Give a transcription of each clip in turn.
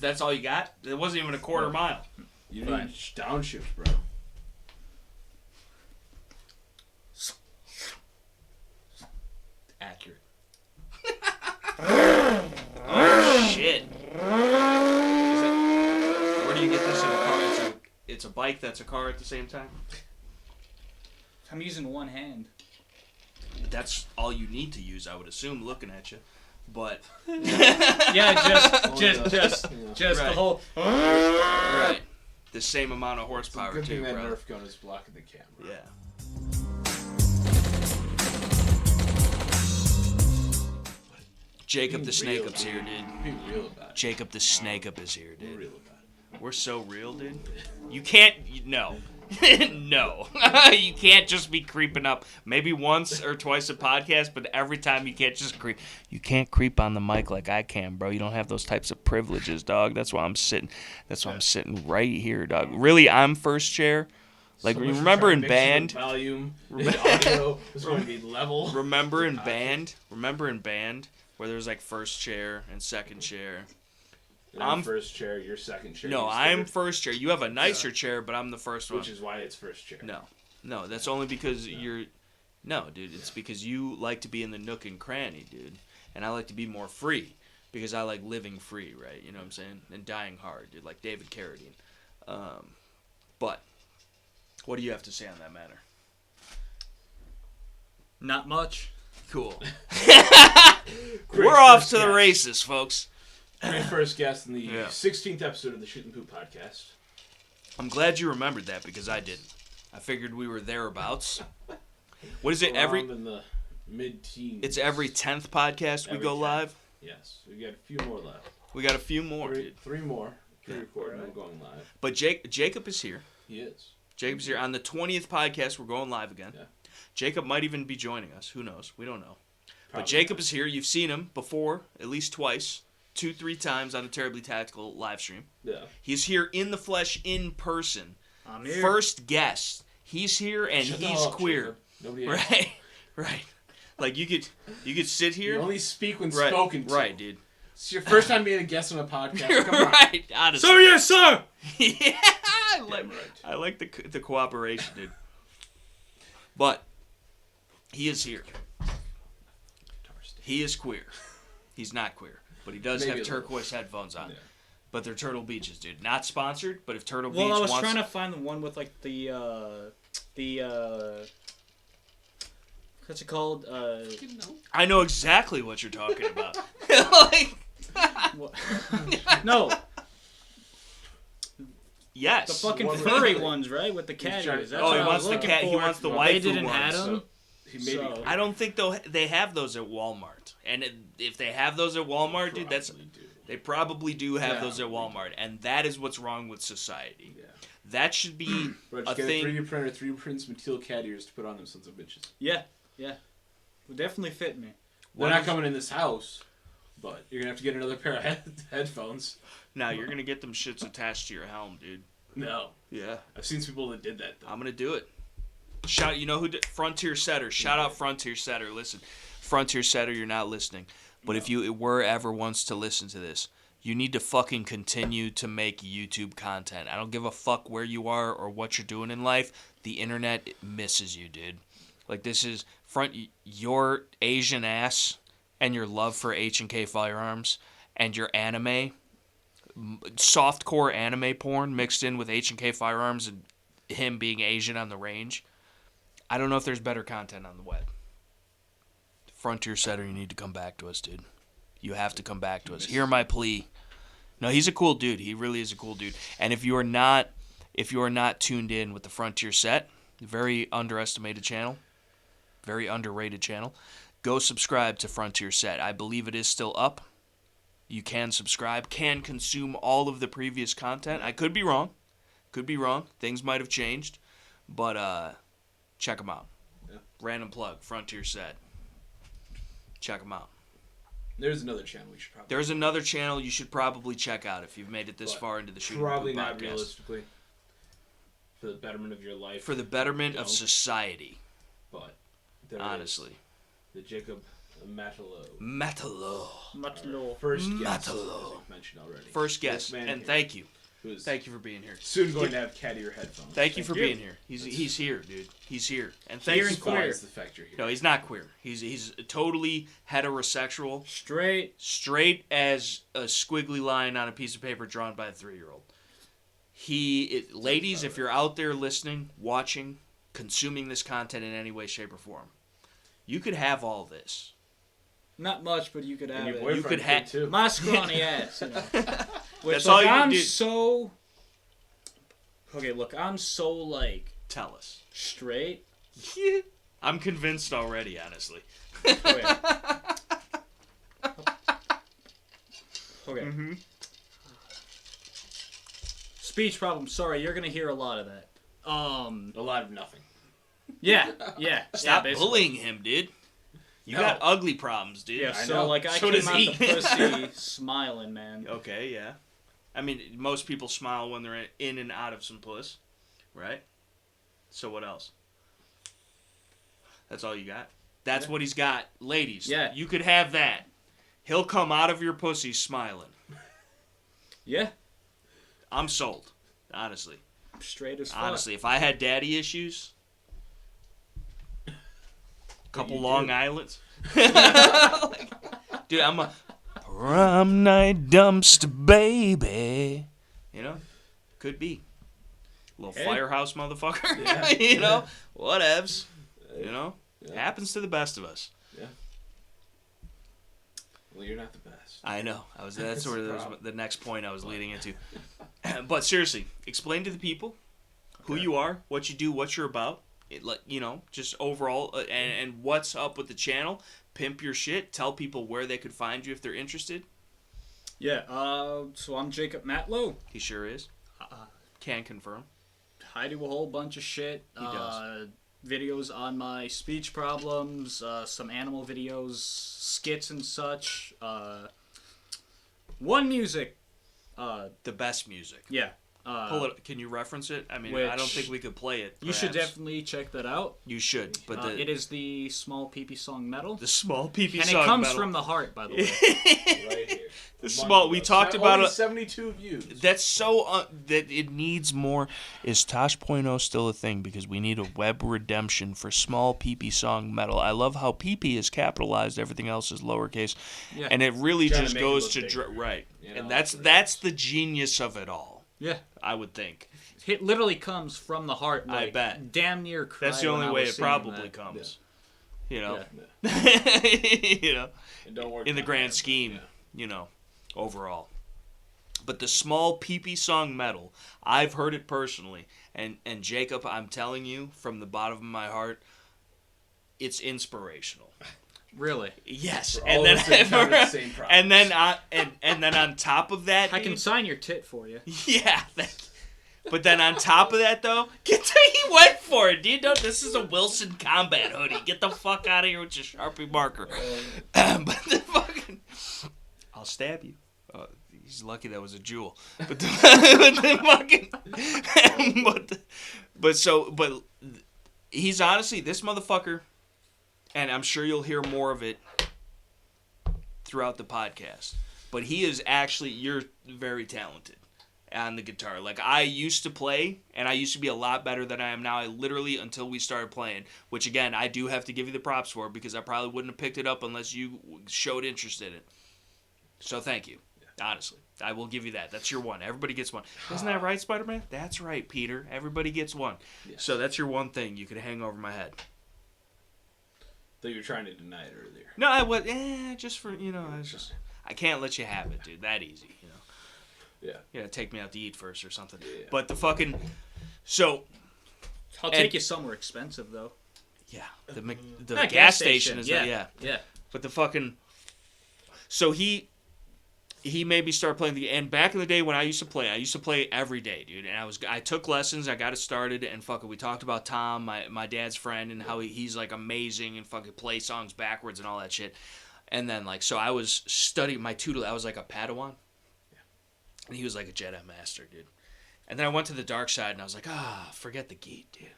That's all you got? It wasn't even a quarter mile. You need downshift, bro. Accurate. Oh, shit. Where do you get this in a car? It's a bike that's a car at the same time? I'm using one hand. That's all you need to use, I would assume, looking at you. But... Yeah, just right. the whole... Right. The same amount of horsepower, good too, thing that bro. Nerf gun is blocking the camera. Yeah. Jacob the Snake Up's here, dude. Be real about it. Jacob the Snake Up is here, Be dude. real about it. We're so real, dude. You can't... No. No. You can't just be creeping up. Maybe once or twice a podcast, but every time you can't just creep. You can't creep on the mic like I can, bro. You don't have those types of privileges, dog. That's why I'm sitting. That's why I'm sitting right here, dog. Really, I'm first chair. Like, So remember in band? Volume, the audio was going to be level. Remember in band? Where there's like first chair and second chair. And I'm first chair, you're second chair. No, I'm first chair. You have a nicer chair, but I'm the first one. Which is why it's first chair. No, that's only because you're... No, dude, it's because you like to be in the nook and cranny, dude. And I like to be more free because I like living free, right? You know what I'm saying? And dying hard, dude, like David Carradine. But what do you have to say on that matter? Not much. Cool. We're off to the races, folks. Great first guest in the 16th episode of the Shoot and Poop podcast. I'm glad you remembered that because I didn't. I figured we were thereabouts. What is it? In the mid-teens. It's every 10th podcast we go live? Yes. We got a few more left. We got a few more, dude. Three more. Pre-recorded and going live. But Jacob is here. He is. Jacob's here. On the 20th podcast, we're going live again. Yeah. Jacob might even be joining us. Who knows? We don't know. Probably but Jacob is here. You've seen him before, at least twice. 2-3 times on a Terribly Tactical live stream. Yeah. He's here in the flesh, in person. I'm here. First guest. He's here and he's queer. Nobody else. Right. Like you could sit here. You only speak when spoken to. Right, dude. It's your first time being a guest on a podcast. Come on. Right, honestly. So yes, sir. Yeah, I like the cooperation, dude. But he is here. He is queer. He's not queer. But he does have turquoise headphones on. Yeah. But they're Turtle Beaches, dude. Not sponsored, but if Turtle Beach wants... Well, I was trying to find the one with, like, the what's it called? I know exactly what you're talking about. Like... No. Yes. The fucking furry ones, right? With the caddies. That's he what wants I was the cat. He wants the waifu They didn't ones. have them. So, I don't think they have those at Walmart. And if they have those at Walmart, dude, they probably do have those at Walmart, and that is what's wrong with society. Yeah. That should be a thing. 3D printer, 3D prints Mattel cat ears to put on them sons of bitches. Yeah. Would definitely fit me. They're not coming in this house, but you're gonna have to get another pair of headphones. Now you're gonna get them shits attached to your helm, dude. No. Yeah. I've seen some people that did that, though. I'm gonna do it. You know who did? Frontier Setter. Shout out Frontier Setter. Listen, Frontier Setter, you're not listening. But if you were ever once to listen to this, you need to fucking continue to make YouTube content. I don't give a fuck where you are or what you're doing in life. The internet misses you, dude. Like, this is your Asian ass and your love for H&K firearms and your anime, softcore anime porn mixed in with H&K firearms and him being Asian on the range. I don't know if there's better content on the web. Frontier Setter, you need to come back to us, dude. You have to come back to us. Hear my plea. No, he's a cool dude. He really is a cool dude. And if you are not tuned in with the Frontier Set, very underestimated channel, very underrated channel, go subscribe to Frontier Set. I believe it is still up. You can subscribe, can consume all of the previous content. I could be wrong. Things might have changed. But check them out. Yeah. Random plug, Frontier Set. Check them out. There's another channel you should probably check out if you've made it this far into the Shooting Thepooppodcast. Probably not realistically. For the betterment of your life. For the betterment of society. But honestly. The Jacob Matalo. First guest, as Matalo. we've mentioned already. First guest, man and here, thank you. Who's Thank you for being here. soon going to have cat ear headphones. Thank you for being here. He's here, dude. He's here. And thank Here you and for... queer. Is the fact you're here. No, he's not queer. He's totally heterosexual. Straight. As a squiggly line on a piece of paper drawn by a 3-year-old. Ladies, if you're out there listening, watching, consuming this content in any way, shape, or form, you could have all this. Not much, but you could have And your it. boyfriend You could could too. My scrawny ass, you know. Which, That's all you I'm do. so... Okay, look, I'm so, like, Tell us. straight. I'm convinced already, honestly. Okay. Okay. Mm-hmm. Speech problem. Sorry, you're gonna hear a lot of that. A lot of nothing. Yeah. Stop basically. bullying him, dude. You No. got ugly problems, dude. Yeah, I so, know. like, I So came does out he. the pussy smiling, man. Okay, yeah. I mean, most people smile when they're in and out of some puss, right? So what else? That's all you got? That's what he's got. Ladies, Yeah. you could have that. He'll come out of your pussy smiling. Yeah. I'm sold, honestly. Straight as fuck. Honestly, if I had daddy issues, couple you Long do. Islands. Dude, I'm a prom night dumpster baby. You know? Could be. Little Hey. firehouse motherfucker. Yeah. You know? Whatevs. You know? Yeah. Happens to the best of us. Well, you're not the best. I know. That's That's sort of the problem. the next point I was leading into. But seriously, explain to the people who Okay. you are, what you do, what you're about. Just overall, and what's up with the channel. Pimp your shit. Tell people where they could find you if they're interested. Yeah, so I'm Jacob Matlow. He sure is. Can confirm. I do a whole bunch of shit. He does. Videos on my speech problems, some animal videos, skits and such. One music. The best music. Yeah. Pull it. Can you reference it? I mean, I don't which- think we could play it. You should perhaps. definitely check that out. You should, but It is the Small P.P. song Metal. the small PP And song it comes metal. from the heart, by the way. Right here. The small. We talked about only it. 72 views. That's so that it needs more. Is Tosh.0 still a thing? Because we need a web redemption for small PP song metal. I love how PP is capitalized. Everything else is lowercase, Yeah. and it really Trying to just make it goes look to bigger, right. you know, And that's the genius of it all. Yeah. I would think. It literally comes from the heart. I Like, bet. Damn near cried That's the only when I way was it singing probably that. comes. You know. Yeah. You know. And don't work In the on grand that, scheme, yeah. you know, overall. But the small PP song metal, I've heard it personally, and Jacob, I'm telling you from the bottom of my heart, it's inspirational. Really? Yes, For and all then of us that have the same problem. and then on top of that, I can dude, sign your tit for you. yeah. But then on top of that, though, he went for it, dude. This is a Wilson Combat hoodie. Get the fuck out of here with your Sharpie marker. But the fucking, I'll stab you. He's lucky that was a jewel. But but he's honestly this motherfucker, and I'm sure you'll hear more of it throughout the podcast. But he is actually, you're very talented on the guitar. Like, I used to play, and I used to be a lot better than I am now. I literally, until we started playing, which again, I do have to give you the props for, because I probably wouldn't have picked it up unless you showed interest in it. So thank you. Honestly, I will give you that. That's your one. Everybody gets one. Isn't that right, Spider-Man? That's right, Peter. Everybody gets one. Yes. So that's your one thing you could hang over my head. Though you were trying to deny it earlier. No, I was just for, I can't let you have it, dude. That easy, Yeah. Yeah, take me out to eat first or something. Yeah. But the fucking, so I'll take you somewhere expensive, though. yeah, the Not gas station is yeah. But the fucking, so he made me start playing and back in the day when I used to play every day, dude. And I took lessons, I got it started, and fucking we talked about Tom, my dad's friend, and how he's like amazing and fucking play songs backwards and all that shit. And then like, so I was studying my tutor, I was like a Padawan. And he was like a Jedi Master, dude. And then I went to the dark side, and I was like, forget the Geet, dude.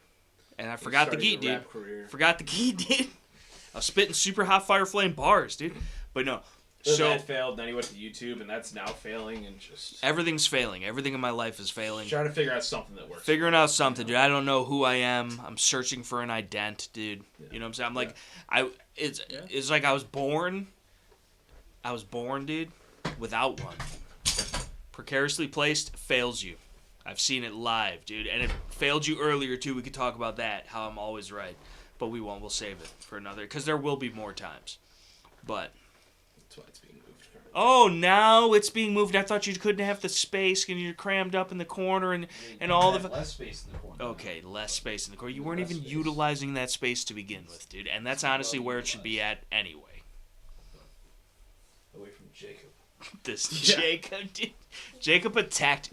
And I forgot the Geet, dude. Forgot the Geet, dude. I was spitting super hot fire flame bars, dude. But no. So So that failed, then he went to YouTube, and that's now failing, and just... everything's failing. Everything in my life is failing. Trying to figure out something that works. Figuring out something, dude. I don't know who I am. I'm searching for an ident, dude. You know what I'm saying? I'm like, it's like I was born, dude, without one. Precariously placed fails you. I've seen it live, dude. And it failed you earlier, too. We could talk about that, how I'm always right. But we won't. We'll save it for another, because there will be more times. But... that's why it's being moved. oh, now it's being moved. I thought you couldn't have the space and you're crammed up in the corner and all the... less space in the corner. okay, less space in the corner. You weren't even utilizing that space to begin with, dude. And that's honestly where it should be at anyway. Away from Jacob. Jacob, dude.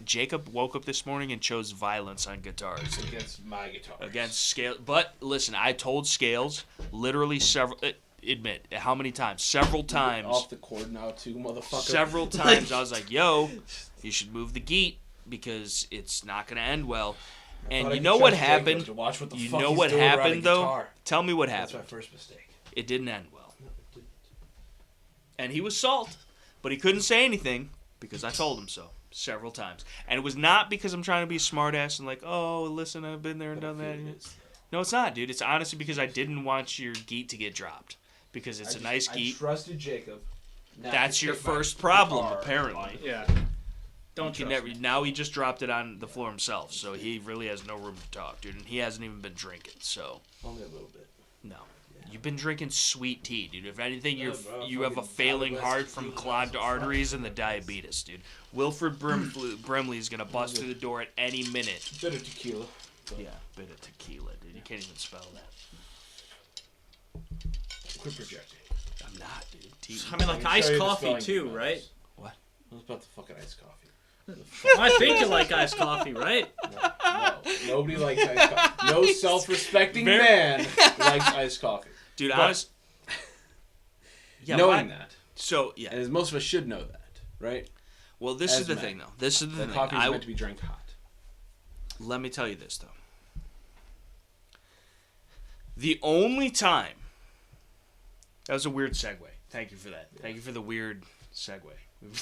Jacob woke up this morning and chose violence on guitars. Against my guitar. Against Scales. But listen, I told Scales literally several... admit how many times? Several times. Off the cord now, too, motherfucker. Several times I was like, yo, you should move the geet because it's not going to end well. And you know what happened? You know what happened, though? Tell me what happened. That's my first mistake. It didn't end well. And he was salt, but he couldn't say anything because I told him so several times. And it was not because I'm trying to be a smartass and like, oh, listen, I've been there and done that. No, it's not, dude. It's honestly because I didn't want your geet to get dropped. Because it's a nice geet. I trusted Jacob. That's your first problem, apparently. Yeah. Don't you never. Now he just dropped it on the floor himself, so he really has no room to talk, dude. And he hasn't even been drinking, so. Only a little bit. No. Yeah. You've been drinking sweet tea, dude. If anything, you have a failing heart from clogged arteries and the diabetes, dude. Wilfred Brimley is gonna bust through the door at any minute. Bit of tequila. Yeah, bit of tequila, dude. You can't even spell that. Quit projecting. I'm not, dude. I mean, like iced coffee too, right? What? I was about to fucking iced coffee. I think you like iced coffee, right? No. Nobody likes iced coffee. No self-respecting man likes iced coffee. Dude, honest. Yeah, knowing that. So, yeah. And most of us should know that, right? Well, this is the thing, though. This is the thing. Coffee is meant to be drank hot. Let me tell you this, though. The only time... that was a weird segue. Thank you for that. Thank you for the weird segue.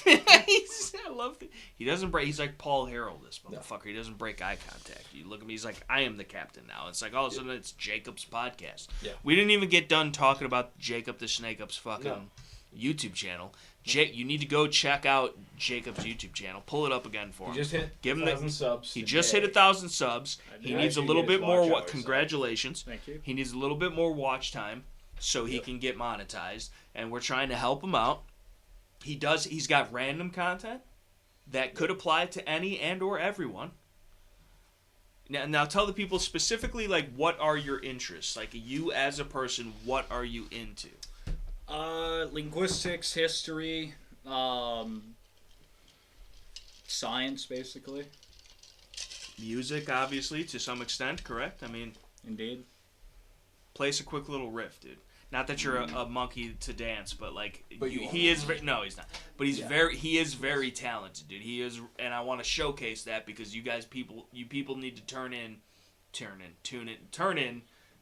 I love it. He doesn't break. He's like Paul Harrell, this motherfucker. He doesn't break eye contact. You look at me. He's like, I am the captain now. It's like all of a sudden it's Jacob's podcast. Yeah. We didn't even get done talking about Jacob the Snake Up's fucking YouTube channel. You need to go check out Jacob's YouTube channel. Pull it up again for him. He just hit 1,000 subs. He just hit 1,000 subs. He needs a little bit more. Congratulations. Thank you. He needs a little bit more watch time so he can get monetized, and we're trying to help him out. He's got random content that could apply to any and or everyone. Now tell the people specifically, like, what are your interests? Like, you as a person, what are you into? Linguistics, history, science, basically. Music, obviously, to some extent, correct? I mean... indeed. Play us a quick little riff, dude. Not that you're a monkey to dance, but like he is. No, he's not. But he is very talented, dude. He is, and I want to showcase that because you people need to tune in.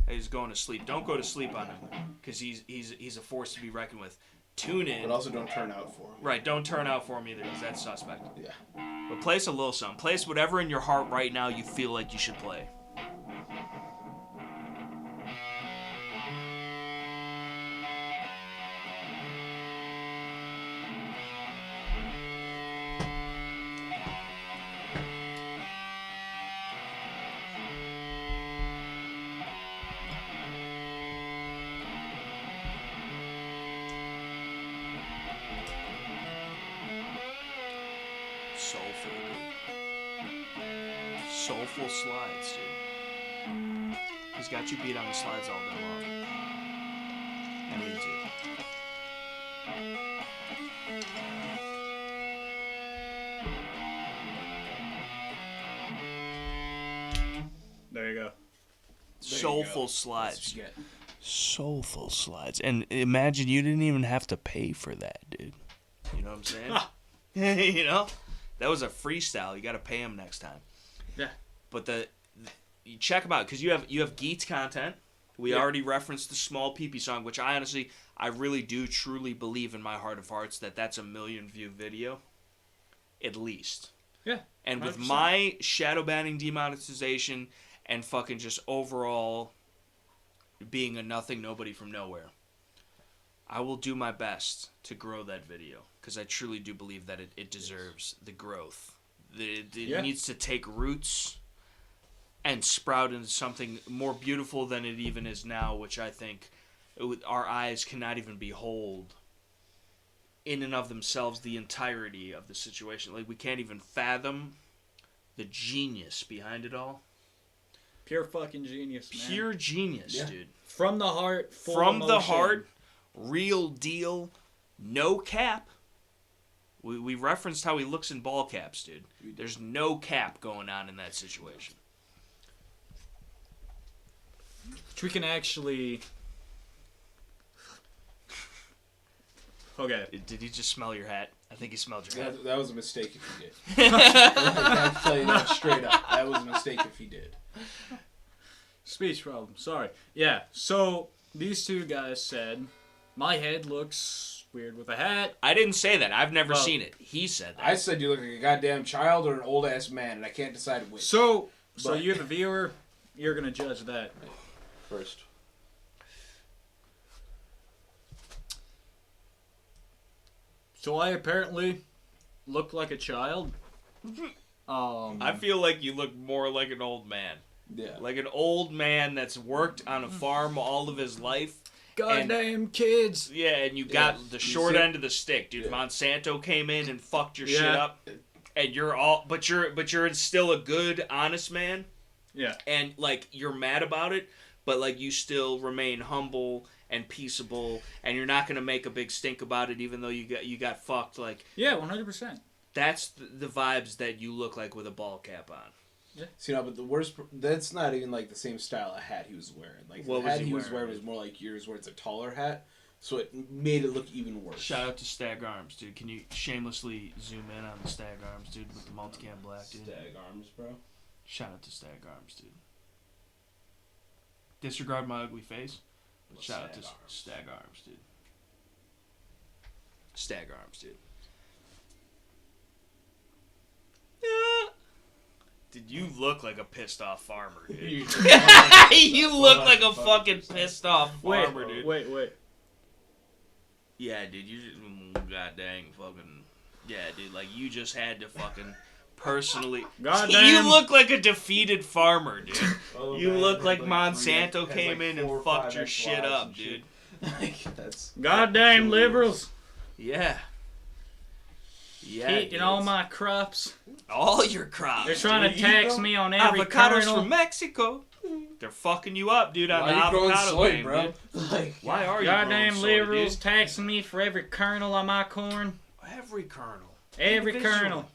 He's going to sleep. Don't go to sleep on him because he's a force to be reckoned with. Tune in. But also don't turn out for him. Right, don't turn out for him either because that's suspect. Yeah. But play us a little something. Play us whatever in your heart right now you feel like you should play. Soulful slides, dude. He's got you beat on the slides all day long. And me too. There you go. Soulful slides. Soulful slides. And imagine you didn't even have to pay for that, dude. You know what I'm saying? You know? That was a freestyle. You got to pay him next time. Yeah. But you check them out because you have Geets content We already referenced the Small P.P. song, which I really do truly believe in my heart of hearts that that's a 1 million view video. At least. Yeah. And 100%. with my shadow banning demonetization and fucking just overall being a nothing nobody from nowhere, I will do my best to grow that video. Because I truly do believe that it deserves the growth. It needs to take roots and sprout into something more beautiful than it even is now, which I think our eyes cannot even behold in and of themselves the entirety of the situation. Like, we can't even fathom the genius behind it all. Pure fucking genius, man. Pure genius, dude. From the heart, From the heart, real deal, no cap. We referenced how he looks in ball caps, dude. There's no cap going on in that situation. Which we can actually... Okay. Did he just smell your hat? I think he smelled your hat. That was a mistake if he did. I can tell you that straight up. That was a mistake if he did. Speech problem. Sorry. Yeah, so these two guys said, my head looks weird with a hat. I didn't say that. I've never seen it. He said that. I said you look like a goddamn child or an old-ass man, and I can't decide which. So you're the viewer. You're going to judge that. First. So I apparently look like a child. I feel like you look more like an old man. Yeah. Like an old man that's worked on a farm all of his life. Goddamn kids. Yeah, and you got the short end of the stick, dude. Yeah. Monsanto came in and fucked your shit up. And but you're still a good, honest man. Yeah. And like you're mad about it, but like you still remain humble and peaceable, and you're not gonna make a big stink about it, even though you got fucked. Like 100%. That's the vibes that you look like with a ball cap on. Yeah. See, no, but the worst, that's not even like the same style of hat he was wearing. Like the hat he was wearing was more like yours, where it's a taller hat, so it made it look even worse. Shout out to Stag Arms, dude. Can you shamelessly zoom in on the Stag Arms, dude, with the multicam black, dude? Stag Arms, bro. Shout out to Stag Arms, dude. Disregard my ugly face, but shout out to Stag Arms, dude. Stag Arms, dude. Dude, you look like a pissed off farmer, dude. You look like a fucking pissed off farmer, dude. Wait. Yeah, dude, you just, god dang, fucking, yeah, dude, like, you just had to fucking personally, you look like a defeated farmer, dude. You look like Monsanto came in and fucked your shit up, dude. That's goddamn liberals. Yeah. Yeah, eating all my crops. All your crops. They're trying to tax me on every avocados kernel. from Mexico. They're fucking you up, dude, on the avocado game, bro. Like, why are you goddamn liberals dude? taxing me for every kernel on my corn? Every kernel. Every kernel.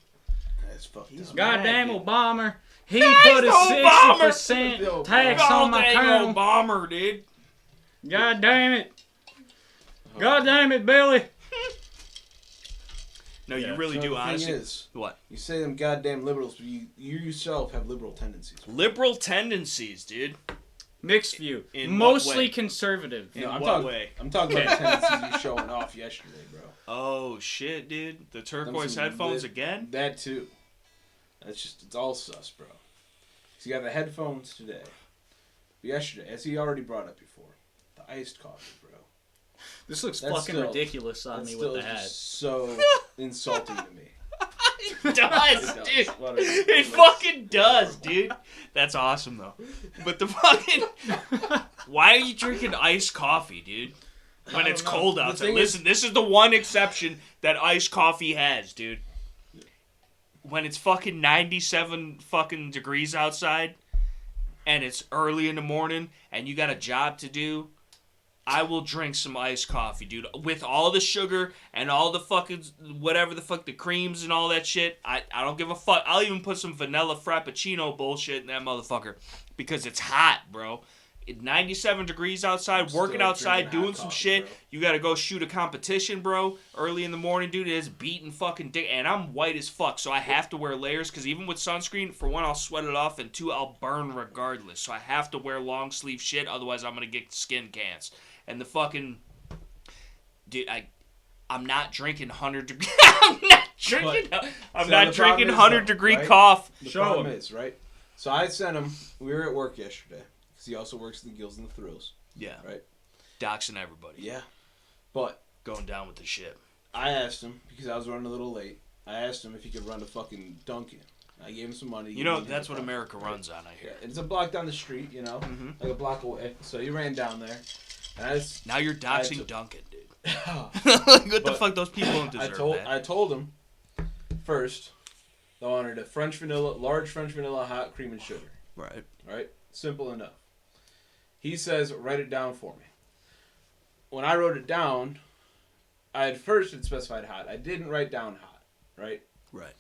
That's fucked up. Goddamn Obama. He put a 60% tax on my kernel. Obama, dude. God damn it. God damn it, Billy. No, you really do, honestly. What? You say them goddamn liberals, but you yourself have liberal tendencies. Liberal tendencies, dude. Mixed view. In mostly conservative. In what way? I'm talking about the tendencies you showing off yesterday, bro. Oh, shit, dude. The turquoise headphones again? That, too. It's all sus, bro. So you got the headphones today. But yesterday, as he already brought up before, the iced coffee, bro. This looks fucking ridiculous on me with the hat. So insulting to me. It does, dude. It fucking does, dude. That's awesome, though. But the fucking... Why are you drinking iced coffee, dude? When it's cold outside. Listen, this is the one exception that iced coffee has, dude. When it's fucking 97 fucking degrees outside, and it's early in the morning, and you got a job to do... I will drink some iced coffee, dude. With all the sugar and all the fucking, whatever the fuck, the creams and all that shit. I don't give a fuck. I'll even put some vanilla frappuccino bullshit in that motherfucker. Because it's hot, bro. 97 degrees outside, Still working outside, drinking hot doing some coffee, shit. bro. You gotta go shoot a competition, bro. Early in the morning, dude, it's beating fucking dick. And I'm white as fuck, so I have to wear layers, because even with sunscreen, for one, I'll sweat it off, and two, I'll burn regardless. So I have to wear long sleeve shit, otherwise I'm gonna get skin cancer. And the fucking... Dude, I'm not drinking 100 degree... I'm not drinking 100 degree right? cough. The Show problem him. is, right? So I sent him. We were at work yesterday because he also works in the Gills and the Thrills. Yeah. Right. Doxing everybody. Yeah. But Going down with the shit. I asked him because I was running a little late. I asked him if he could run to fucking Dunkin'. I gave him some money. You know, that's what America runs on, I hear. Yeah, it's a block down the street, you know, like a block away. So he ran down there. And I just, Now you're doxing Duncan, dude. But What the fuck? Those people don't deserve that. I told him first I wanted a large French vanilla hot cream and sugar. Right. Right? Simple enough. He says, write it down for me. When I wrote it down, I had first had specified hot. I didn't write down hot, right? Right.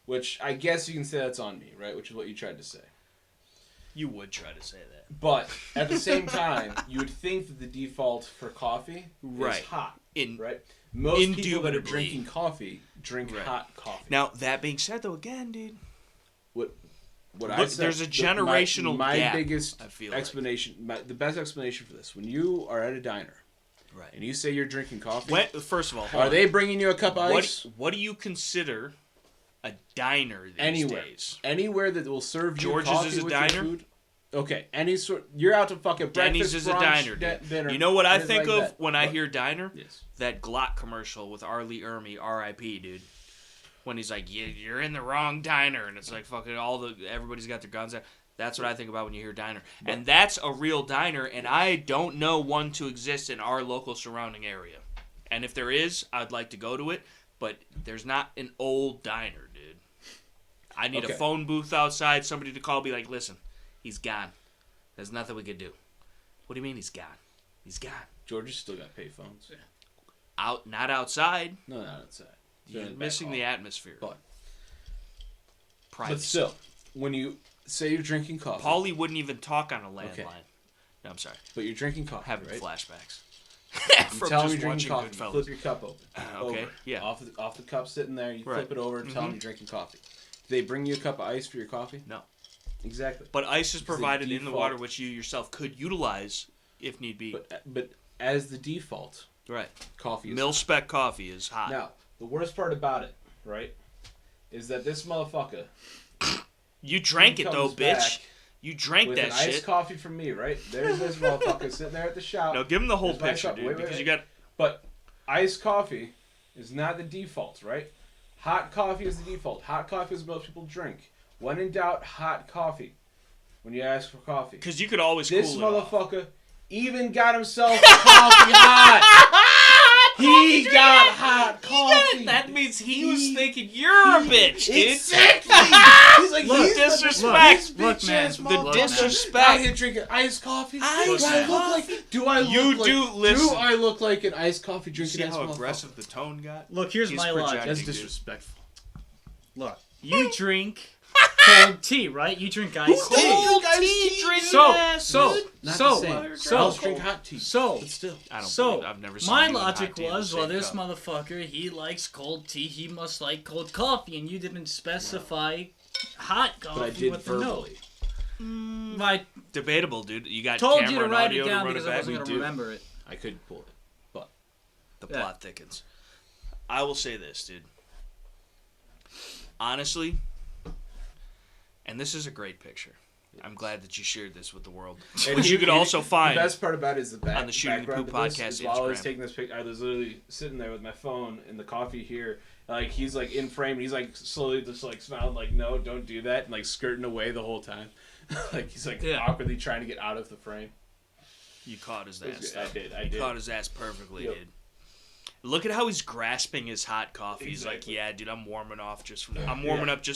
Which I guess you can say that's on me, right? Which is what you tried to say. You would try to say that. But at the same time, you would think that the default for coffee Right. is hot, In right? Most people that are Indubitably. drinking coffee drink Right. hot coffee. Now, that being said, though, again, dude, What Look, I said, there's a generational my gap, biggest I feel like. explanation, the best explanation for this, when you are at a diner right. and you say you're drinking coffee, First of all, hold are on. they bringing you a cup of ice? What do you consider a diner these Anywhere. days? Anywhere that will serve you George's coffee is a with diner? your food? Okay, any sort. You're out to fucking Denny's breakfast, is a brunch, diner, dude. dinner. You know what I anything think like of that. when I What? hear diner? Yes. That Glock commercial with Arlie Ermy, R.I.P., dude. When he's like, you're in the wrong diner, and it's like fucking everybody's got their guns out. That's what I think about when you hear diner. And that's a real diner, and I don't know one to exist in our local surrounding area. And if there is, I'd like to go to it, but there's not an old diner, dude. I need a Okay. phone booth outside, somebody to call, be like, listen, he's gone. There's nothing we could do. What do you mean he's gone? He's gone. George's still got payphones. Not outside. No, not outside. You're in the back missing hall. the atmosphere. But Privacy. still, when you say you're drinking coffee, Paulie wouldn't even talk on a landline. Okay. No, I'm sorry. but you're drinking coffee, Having right? flashbacks. You From tell just him you're watching drinking coffee. Goodfellas. Flip your cup open. Okay, Over. yeah. Off the cup sitting there, you Right. flip it over and tell them you're drinking coffee. Do they bring you a cup of ice for your coffee? No. Exactly. But ice is Because the provided in the default- water, which you yourself could utilize if need be. But as the default, Right. coffee is Mil-spec coffee is hot. Now, the worst part about it, right, is that this motherfucker You drank it, though, comes bitch. back You drank with that an iced shit. coffee from me, right? There's this motherfucker sitting there at the shop. No, give him the whole There's my picture, cup. dude, Wait, because wait. you got... But iced coffee is not the default, right? Hot coffee is the default. Hot coffee is what most people drink. When in doubt, hot coffee. When you ask for coffee. Because you could always This cool it off. motherfucker even got himself coffee hot. He got hot coffee. That means he was thinking you're a bitch, dude. Exactly. He's like, Look, he's disrespect. Look, man. The Out disrespect. here drinking iced coffee. Iced coffee. Do I look You like? do listen. Do I look like an iced coffee You drinking see ass how motherfucker? aggressive the tone got? Look, here's He's my logic. projecting. That's dude. disrespectful. Look, you drink cold tea, right? You drink iced tea. Cold iced tea tea? drinking So, ass, so, dude. Not so, the same. so, I'll drink hot tea. so, But still. I don't so, believe it. I've never seen my you and logic hot tea in the was, same well, this cup. motherfucker, he likes cold tea, he must like cold coffee, and you didn't specify hot coffee But I did with the note. verbally. I Debatable, dude. You got told camera you to and write audio it down to run because it I back. wasn't going to do. remember it. I could pull it. But The Yeah. plot thickens. I will say this, dude. Honestly, and this is a great picture. I'm glad that you shared this with the world. Which you could also find The best part about it is the back, on the Shooting the background Poop of this podcast is while I was Instagram. taking this picture, I was literally sitting there with my phone and the coffee here. Like, he's like in frame and he's like slowly just like smiling like, no, don't do that. And like skirting away the whole time. Like he's like Yeah. awkwardly trying to get out of the frame. You caught his ass. I did. I You did. caught his ass perfectly, Yep. dude. Look at how he's grasping his hot coffee. He's like, Exactly. "Yeah, dude, I'm warming up just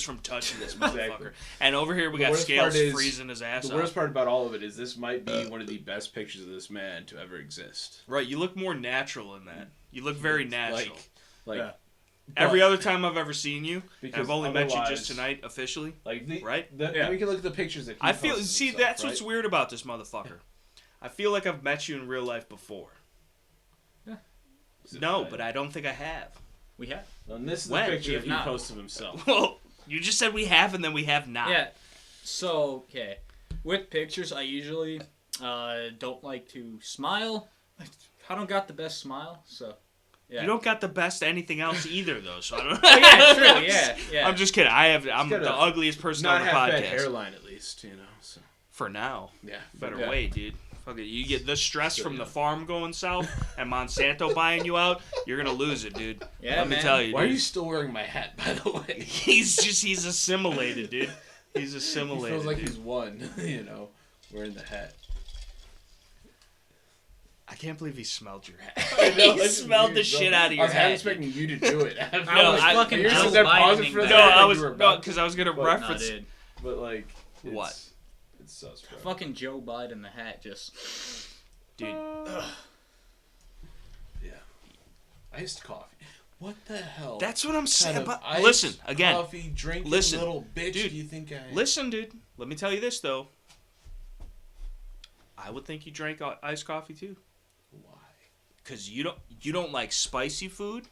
from touching this motherfucker." Exactly. And over here we The got worst Scales part is- freezing his ass The off. worst part about all of it is this might be one of the best pictures of this man to ever exist. Right, you look more natural in that. You look very natural. Like Yeah. Every other time I've ever seen you, and Because I've only met you otherwise- just tonight officially. like the, Right? Yeah. We can look at the pictures that he I feel. posts See, himself, that's what's right? weird about this motherfucker. I feel like I've met you in real life before. Yeah. No, but I don't think I have. We have. And this is When? the picture We that have he not. posted of himself. Well, you just said we have and then we have not. Yeah. So, okay. With pictures, I usually don't like to smile. I don't got the best smile, so... Yeah. You don't got the best anything else either, though. So I don't. Oh, yeah, true. Yeah. I'm just kidding. I'm got the a ugliest person Not on the half bad podcast. hairline, at least, So For now. yeah, Better yeah. wait, dude. Fuck it. You get the stress from the farm going south and Monsanto buying you out, you're gonna lose it, dude. Yeah, Let me man. tell you, Why are dude. you still wearing my hat, by the way? He's assimilated, dude. He's He assimilated. feels like dude. he's one, wearing the hat. I can't believe he smelled your hat. I know, He it's smelled the weird, shit bro. out of your I was half hat. expecting you to do it. I was fucking You're Joe just there pausing Bidening for a that. No, second I like was you were about because I was gonna But- reference. Nah, dude. But like, What? It's sus, bro. Fucking Joe Biden the hat just... Dude, Yeah. Iced coffee. What the hell? that's what I'm saying. kind of But iced listen again. Coffee drinking Listen, little bitch. dude, Do you think I am? Listen, dude. Let me tell you this though. I would think you drank iced coffee too. Why? Because you don't like spicy food.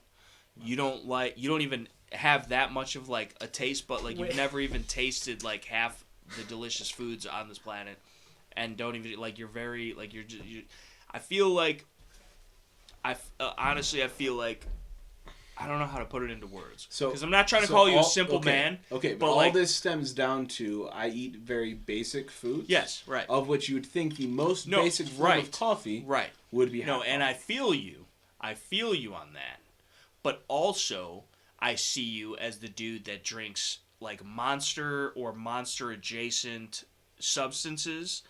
You don't even have that much of like a taste, but like you've never even tasted like half the delicious foods on this planet, and don't even like you're very like you're just. I feel like honestly I feel like I don't know how to put it into words. So because I'm not trying to call you a all- simple okay, man. Okay, but but all like this stems down to I eat very basic foods. yes, right, Of which you would think the most No, basic form right, of coffee right. would be No, hot and coffee. I feel you on that. But also, I see you as the dude that drinks like Monster or Monster adjacent substances,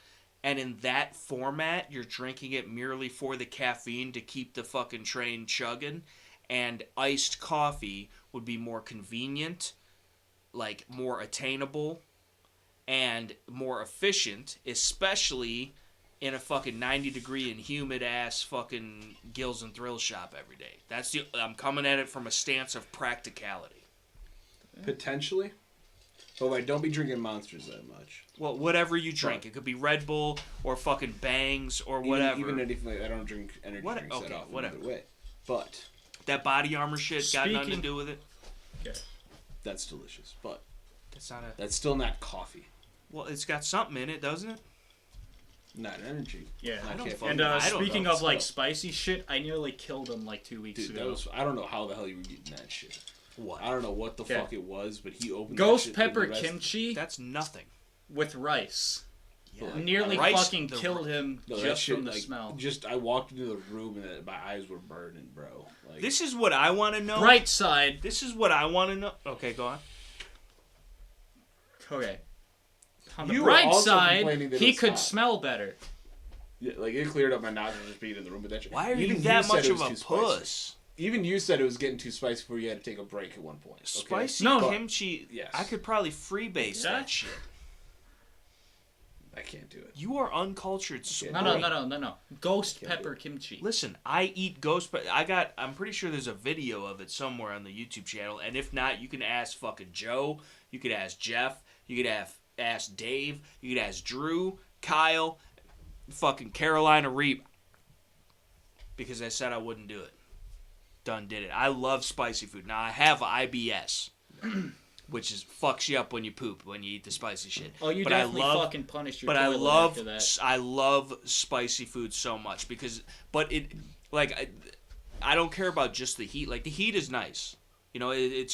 and in that format, you're drinking it merely for the caffeine to keep the fucking train chugging, and iced coffee would be more convenient, like more attainable, and more efficient, especially in a fucking 90-degree and humid ass fucking Gills and Thrill shop every day. I'm coming at it from a stance of practicality. Potentially. But wait, don't be drinking Monsters that much. Well, whatever you drink, it could be Red Bull or fucking Bangs or whatever. Even anything like I don't drink energy What- drinks okay, that often whatever. either way. But That Body Armor shit got nothing to Speaking- do with it. that's delicious. But That's not a. that's still not coffee. Well, it's got something in it, doesn't it? Not energy. Yeah. Not I don't caffeine. fucking- And I don't speaking know. of like spicy shit, I nearly killed him like 2 weeks Dude, ago. I don't know how the hell you were eating that shit. What? I don't know what the Okay. fuck it was, but he opened that Ghost shit pepper and the rest- kimchi That's nothing. with rice. Yeah. Nearly Rice- fucking the- killed him No, that just shit, from the like, smell. Just I walked into the room and my eyes were burning, bro. Like, This is what I want to know. Bright side. This is what I want to know. Okay, go on. Okay. On the You were bright also side, complaining that he it's could hot. smell better. yeah, like it cleared up my nostrils just being in the room with that shit. Why are you Even that said much it of was a too spicy. puss? Even you said it was getting too spicy before you had to take a break at one point. Okay? Spicy No. kimchi. Yes. I could probably freebase Yeah. that shit. I can't do it. You are uncultured. Yeah, No. Ghost Can't pepper do kimchi. Listen, I eat ghost, but I'm pretty sure there's a video of it somewhere on the YouTube channel. And if not, you can ask fucking Joe. You could ask Jeff. You could ask Dave. You could ask Drew, Kyle, fucking Carolina Reap. Because I said I wouldn't do it. Done did it. I love spicy food. Now I have IBS, which is fucks you up when you poop when you eat the spicy shit. Oh, you But definitely I love, fucking punished your But I toilet love after that. I love spicy food so much because it like I don't care about just the heat. Like the heat is nice. You know, it's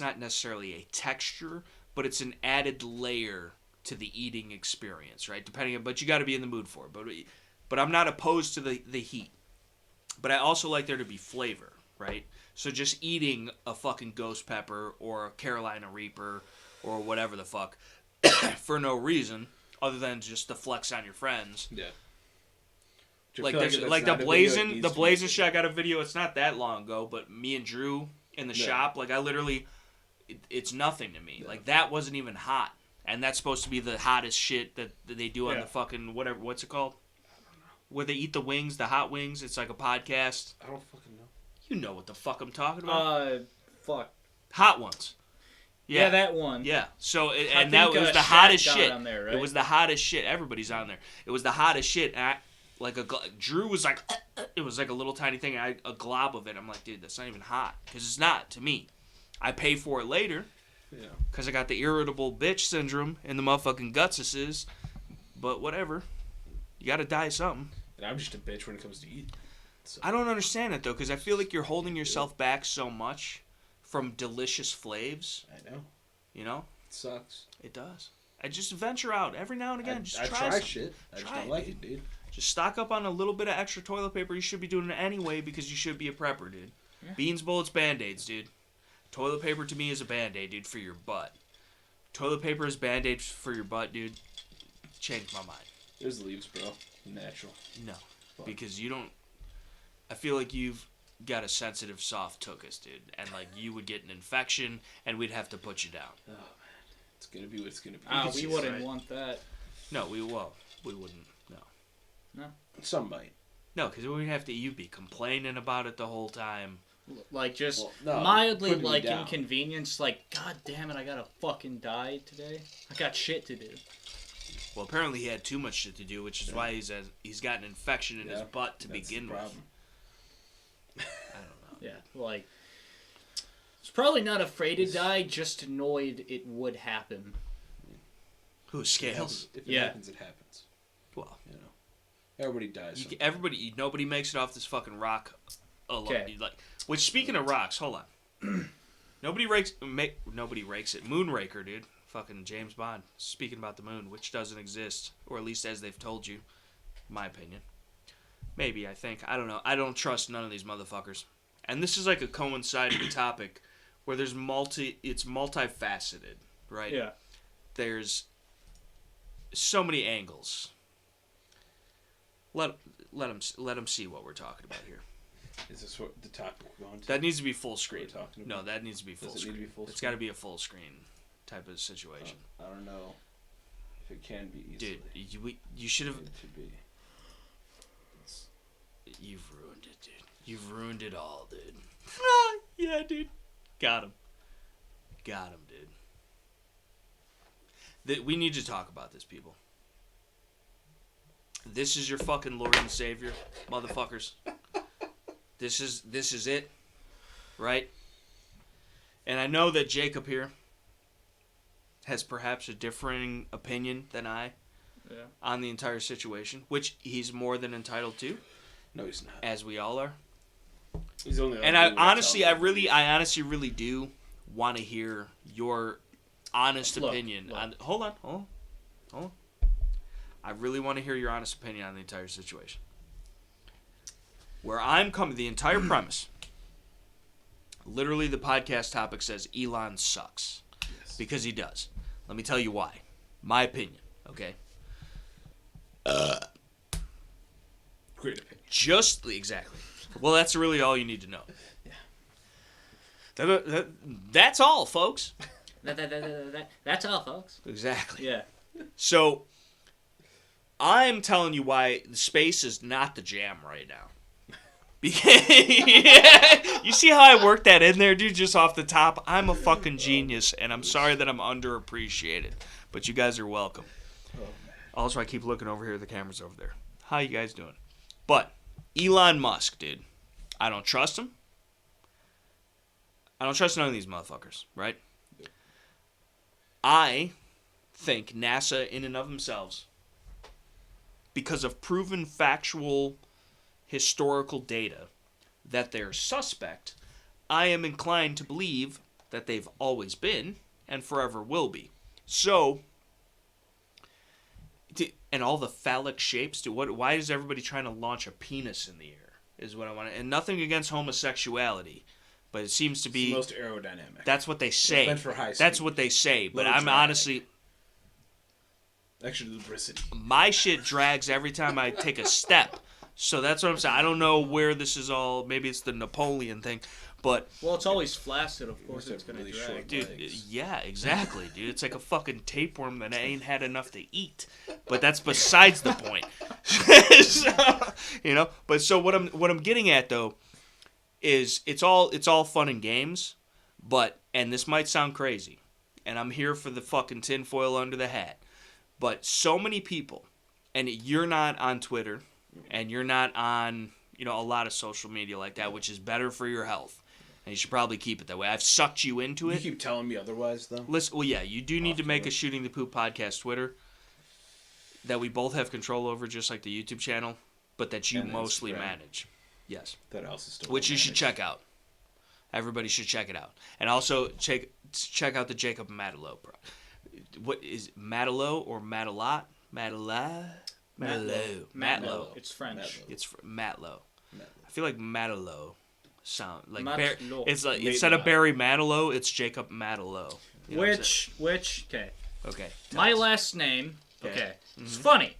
not necessarily a texture, but it's an added layer to the eating experience, right? But you got to be in the mood for it. But I'm not opposed to the heat. But I also like there to be flavor, right? So just eating a fucking ghost pepper or a Carolina Reaper or whatever the fuck for no reason other than just to flex on your friends. Yeah. Like there's like the blazing shit. I got a video. It's not that long ago, but me and Drew in the shop. Like I literally, it's nothing to me. Like that wasn't even hot, and that's supposed to be the hottest shit that they do on the fucking whatever. What's it called? Where they eat the wings, the hot wings. It's like a podcast. I don't fucking know. You know what the fuck I'm talking about? Fuck. Hot ones. Yeah, that one. Yeah. So I that think, was the Shaq hottest got shit. on there, right? It was the hottest shit. Everybody's on there. It was the hottest shit. And Drew was like, it was like a little tiny thing. A glob of it. I'm like, dude, that's not even hot, because it's not to me. I pay for it later. Yeah. Because I got the irritable bitch syndrome in the motherfucking gutsuses. But whatever. You got to die something. And I'm just a bitch when it comes to eating. So. I don't understand it, though, because I feel like you're holding yourself back so much from delicious flavors. I know. You know? It sucks. It does. I just venture out every now and again. I try something. shit. I just don't like it, dude. Just stock up on a little bit of extra toilet paper. You should be doing it anyway, because you should be a prepper, dude. Yeah. Beans, bullets, Band-Aids, dude. Toilet paper to me is a Band-Aid, dude, for your butt. Toilet paper is Band-Aid for your butt, dude. Changed my mind. There's leaves, bro. Natural. No. Because you don't... I feel like you've got a sensitive soft tuchus, dude. And, like, you would get an infection, and we'd have to put you down. Oh, man. It's gonna be what it's gonna be. We wouldn't want that. No, we wouldn't. No. Some might. No, because we'd have to... You'd be complaining about it the whole time. Like, just no, mildly, putting me like, down. inconvenience. Like, God damn it, I gotta fucking die today. I got shit to do. Well, apparently he had too much shit to do, which is why he's got an infection in his butt to begin with. I don't know. Yeah, like, he's probably not afraid to die, just annoyed it would happen. Who, Scales? If it happens, it happens. Well, you know, everybody dies. Nobody makes it off this fucking rock alone. Okay. Like, which, speaking of rocks, hold on. Nobody rakes it. Moonraker, dude. Fucking James Bond. Speaking about the moon, which doesn't exist, or at least as they've told you. My opinion. Maybe, I think. I don't know. I don't trust none of these motherfuckers. And this is like a coinciding topic where it's multifaceted, right? Yeah. There's so many angles. Let them see what we're talking about here. Is this what the topic we're going to? That needs to be full screen. What we're talking No, about? that needs to be full Does it screen. need to be full It's screen? got to be a full screen type of situation. I don't know if it can be easily. Dude, you should have. It should be. You've ruined it, dude. You've ruined it all, dude. Yeah, dude. Got him, dude. We need to talk about this, people. This is your fucking Lord and Savior, motherfuckers. This is it, right? And I know that Jacob here has perhaps a differing opinion than I on the entire situation, which he's more than entitled to. No, he's not. As we all are. He's only. And I honestly really do want to hear your honest opinion. Hold on. I really want to hear your honest opinion on the entire situation. Where I'm coming, the entire premise. Literally, the podcast topic says Elon sucks. Yes. Because he does. Let me tell you why. My opinion, okay? Great opinion. Exactly. Well, that's really all you need to know. Yeah. That's all, folks. That's all, folks. Exactly. Yeah. So, I'm telling you why space is not the jam right now. You see how I worked that in there, dude, just off the top? I'm a fucking genius, and I'm sorry that I'm underappreciated. But you guys are welcome. Also, I keep looking over here. The camera's over there. How you guys doing? But, Elon Musk, dude. I don't trust him. I don't trust none of these motherfuckers, right? I think NASA, in and of themselves, because of proven factual historical data that they're suspect, I am inclined to believe that they've always been and forever will be. So, and all the phallic shapes, why is everybody trying to launch a penis in the air is what I want to, and nothing against homosexuality, but it seems to be it's the most aerodynamic. That's what they say. It's meant for high speed. That's what they say, but Low I'm drag. honestly... Actually, lubricity. My shit drags every time I take a step. So that's what I'm saying. I don't know where this is all... Maybe it's the Napoleon thing, but... Well, it's always flaccid, of course it's going to really drag. short Dude, legs. yeah, exactly, dude. It's like a fucking tapeworm that ain't had enough to eat. But that's besides the point. So, but so what I'm getting at though is it's all fun and games, but and this might sound crazy, and I'm here for the fucking tinfoil under the hat. But so many people, and you're not on Twitter, and you're not on, a lot of social media like that, which is better for your health. And you should probably keep it that way. I've sucked you into it. You keep telling me otherwise, though. Listen, well, yeah, you do need to make a Shooting the Poop podcast Twitter that we both have control over, just like the YouTube channel, but that you mostly manage. Yes. That else is still which you should check out. Everybody should check it out. And also check out the Jacob Matalo. What is Matalo or Matalot? Matlo. It's French. It's Matlo. I feel like Matalo sound like Matlo. it's like instead of Barry Manilow, it's Jacob Matalo. Which okay. Okay. My last name, okay. It's funny.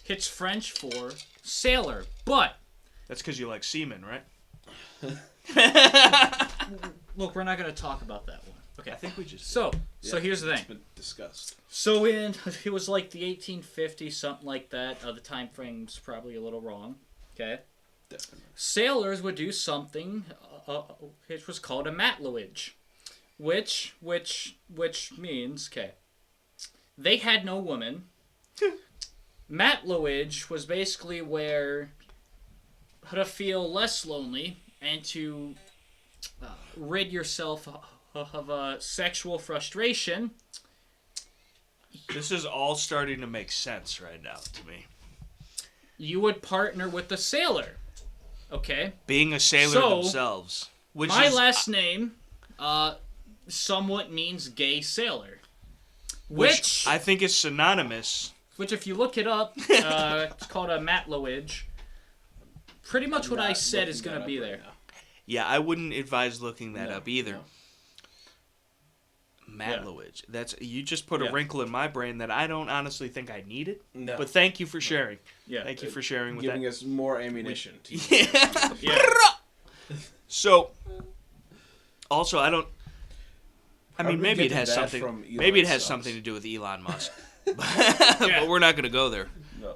It's French for sailor, but that's because you like semen, right? Look, we're not going to talk about that one. Okay. I think we just So here's the thing. It's been discussed. So it was like the 1850s, something like that. The time frame's probably a little wrong. Okay. Definitely. Sailors would do something which was called a matlowage, which means, okay, they had no women. Matlowage was basically where to feel less lonely and to rid yourself of sexual frustration. This is all starting to make sense right now to me. You would partner with a sailor. Okay. Being a sailor themselves. Which my last name somewhat means gay sailor. Which I think is synonymous. Which, if you look it up, it's called a matlowage. Pretty much what I said is going to be there. Yeah, I wouldn't advise looking that up either. No. Matlowage. That's you just put a wrinkle in my brain that I don't honestly think I needed. No. But thank you for sharing. Yeah. Thank you for sharing with giving that. us more ammunition. Yeah. So, also, I mean, maybe it has something. Maybe it has something to do with Elon Musk. But we're not going to go there. No.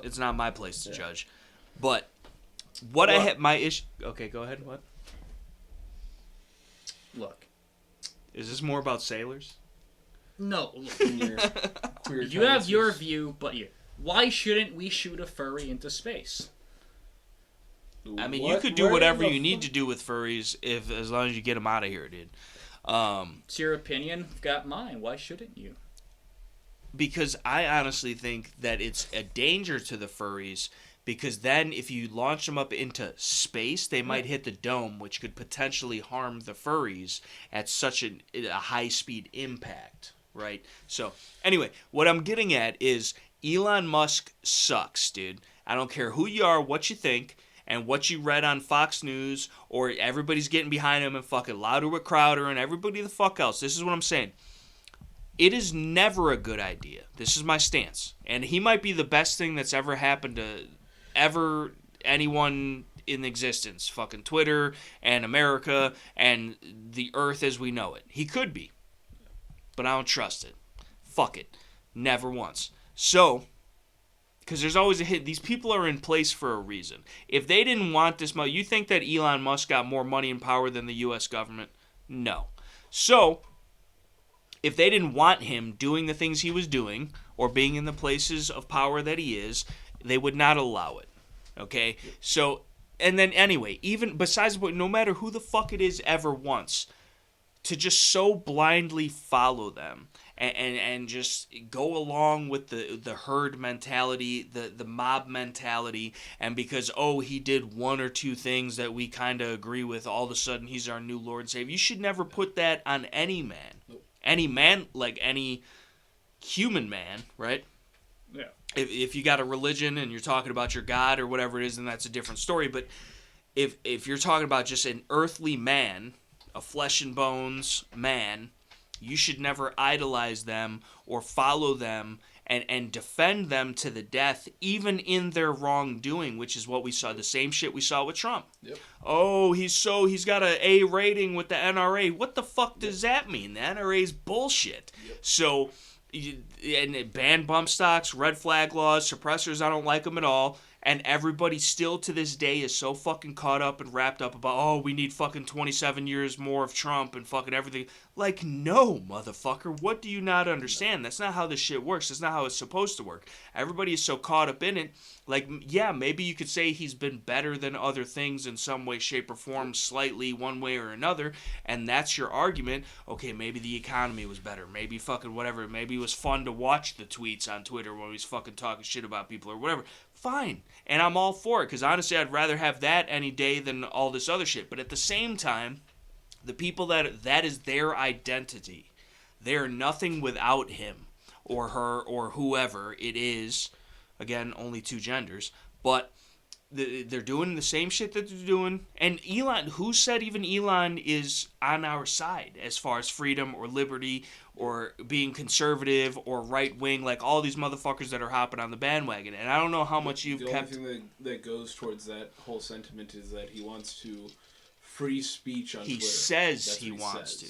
It's not my place to judge. But what I had my issue. Okay, go ahead. What? Look. Is this more about sailors? No. You have your view, but why shouldn't we shoot a furry into space? I mean, you could do whatever you need to do with furries as long as you get them out of here, dude. It's your opinion. I've got mine. Why shouldn't you? Because I honestly think that it's a danger to the furries, because then if you launch them up into space, they might hit the dome, which could potentially harm the furries at such a high-speed impact, right? So, anyway, what I'm getting at is Elon Musk sucks, dude. I don't care who you are, what you think, and what you read on Fox News, or everybody's getting behind him and fucking Louder with Crowder and everybody the fuck else. This is what I'm saying. It is never a good idea. This is my stance. And he might be the best thing that's ever happened to anyone in existence. Fucking Twitter and America and the earth as we know it. He could be. But I don't trust it. Fuck it. Never once. So, because there's always a hit. These people are in place for a reason. If they didn't want this money, you think that Elon Musk got more money and power than the U.S. government? No. So, if they didn't want him doing the things he was doing or being in the places of power that he is, they would not allow it. Okay? So, and then anyway, even besides what, no matter who the fuck it is ever wants, to just so blindly follow them and just go along with the herd mentality, the mob mentality, and because, he did one or two things that we kind of agree with, all of a sudden he's our new Lord and Savior. You should never put that on any man. Any man, like any human man, right? Yeah. If you got a religion and you're talking about your God or whatever it is, then that's a different story. But if you're talking about just an earthly man, a flesh and bones man, you should never idolize them or follow them and defend them to the death, even in their wrongdoing, which is what we saw, the same shit we saw with Trump. Yep. Oh, he's got an A rating with the NRA. What the fuck does that mean? The NRA's bullshit. Yep. So, and it banned bump stocks, red flag laws, suppressors, I don't like them at all. And everybody still to this day is so fucking caught up and wrapped up about, oh, we need fucking 27 years more of Trump and fucking everything. Like, no, motherfucker. What do you not understand? That's not how this shit works. That's not how it's supposed to work. Everybody is so caught up in it. Like, yeah, maybe you could say he's been better than other things in some way, shape, or form, slightly, one way or another. And that's your argument. Okay, maybe the economy was better. Maybe fucking whatever. Maybe it was fun to watch the tweets on Twitter when he's fucking talking shit about people or whatever. Fine. And I'm all for it, because honestly, I'd rather have that any day than all this other shit. But at the same time, the people that is their identity. They're nothing without him or her or whoever it is. Again, only two genders. But they're doing the same shit that they're doing. And Elon, who said even Elon is on our side as far as freedom or liberty or being conservative or right wing, like all these motherfuckers that are hopping on the bandwagon. And I don't know how much you've kept. The only thing that goes towards that whole sentiment is that he wants to free speech on Twitter. He says he wants to.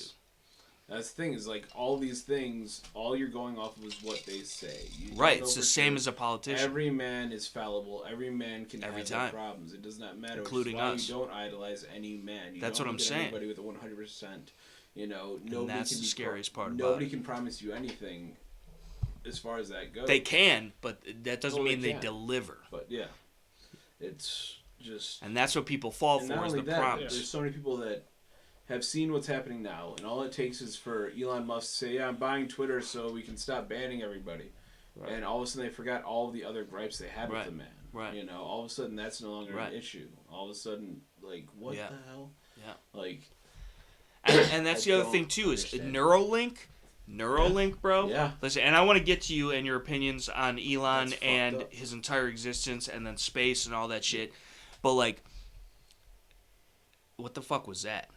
That's the thing, is like all these things, all you're going off of is what they say. Right, it's the same as a politician. Every man is fallible. Every man can have their problems. It does not matter. Including us. You don't idolize any man. That's what I'm saying. Everybody with a 100%. You know, and that's the scariest part about it. Nobody can promise you anything as far as that goes. They can, but that doesn't mean they deliver. But yeah, it's just... And that's what people fall for, is the promise. There's so many people that have seen what's happening now, and all it takes is for Elon Musk to say, yeah, I'm buying Twitter so we can stop banning everybody. Right. And all of a sudden they forgot all of the other gripes they had with the man. Right. You know, all of a sudden that's no longer an issue. All of a sudden, like, what the hell? Yeah. Like... And that's the other thing, too, is Neuralink, bro. Yeah. Listen, and I want to get to you and your opinions on Elon and his entire existence and then space and all that shit. But, like, what the fuck was that?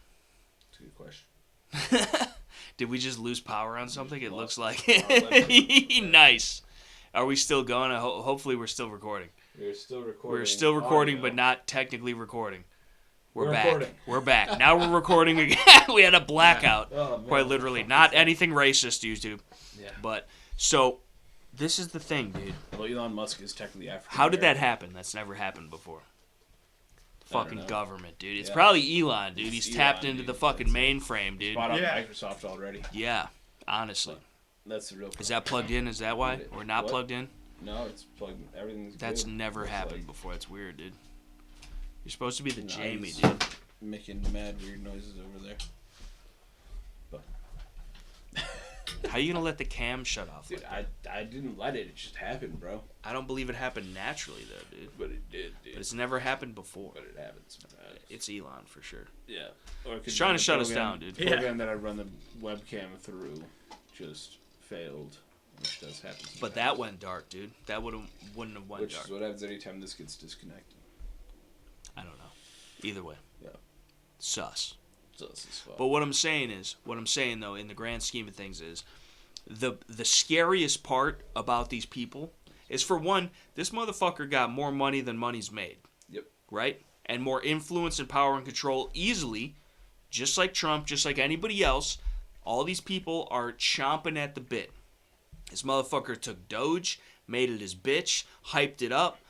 That's a good question. Did we just lose power on something? It looks like. Nice. Are we still going? Hopefully we're still recording. We're still recording. We're still recording, but not technically recording. We're back. Recording. We're back. Now we're recording again. We had a blackout. Yeah. Oh, quite literally. Not anything racist, YouTube. Yeah. But, so, this is the thing, dude. Well, Elon Musk is technically African. How did that happen? That's never happened before. Fucking government, dude. It's probably Elon, dude. He's tapped into the fucking mainframe, dude. Bought out Microsoft already. Yeah, honestly. That's the real problem. Is that plugged in? Is that why? Or not plugged in? No, it's plugged in. Everything's That's never happened before. That's weird, dude. You're supposed to be the Jamie, dude. Making mad weird noises over there. But how are you gonna let the cam shut off? Dude, like I didn't let it. It just happened, bro. I don't believe it happened naturally, though, dude. But it did, dude. But it's never happened before. But it happens. It's Elon for sure. Yeah. He's trying to shut us down, dude. The program that I run the webcam through just failed, which does happen sometimes. But that went dark, dude. That wouldn't have went dark. Which is what happens anytime this gets disconnected. I don't know. Either way. Yeah. Sus. Sus as fuck. But what I'm saying though, in the grand scheme of things, is the scariest part about these people is, for one, this motherfucker got more money than money's made. Yep. Right? And more influence and power and control easily, just like Trump, just like anybody else. All these people are chomping at the bit. This motherfucker took Doge, made it his bitch, hyped it up,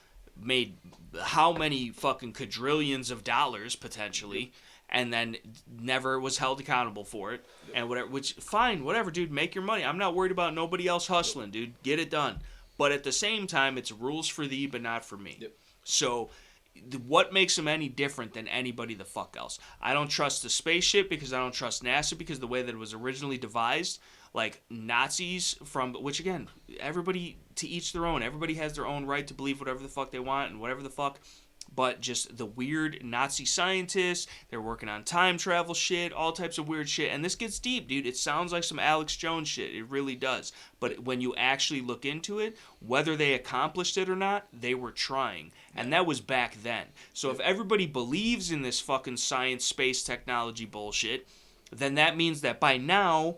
made how many fucking quadrillions of dollars potentially, and then never was held accountable for it. And whatever, which, fine, whatever, dude, make your money. I'm not worried about nobody else hustling, dude. Get it done. But at the same time, it's rules for thee, but not for me. Yep. So what makes him any different than anybody the fuck else? I don't trust the spaceship because I don't trust NASA, because the way that it was originally devised, like Nazis which again, everybody to each their own. Everybody has their own right to believe whatever the fuck they want and whatever the fuck. But just the weird Nazi scientists, they're working on time travel shit, all types of weird shit. And this gets deep, dude. It sounds like some Alex Jones shit. It really does. But when you actually look into it, whether they accomplished it or not, they were trying. And that was back then. So if everybody believes in this fucking science, space, technology bullshit, then that means that by now,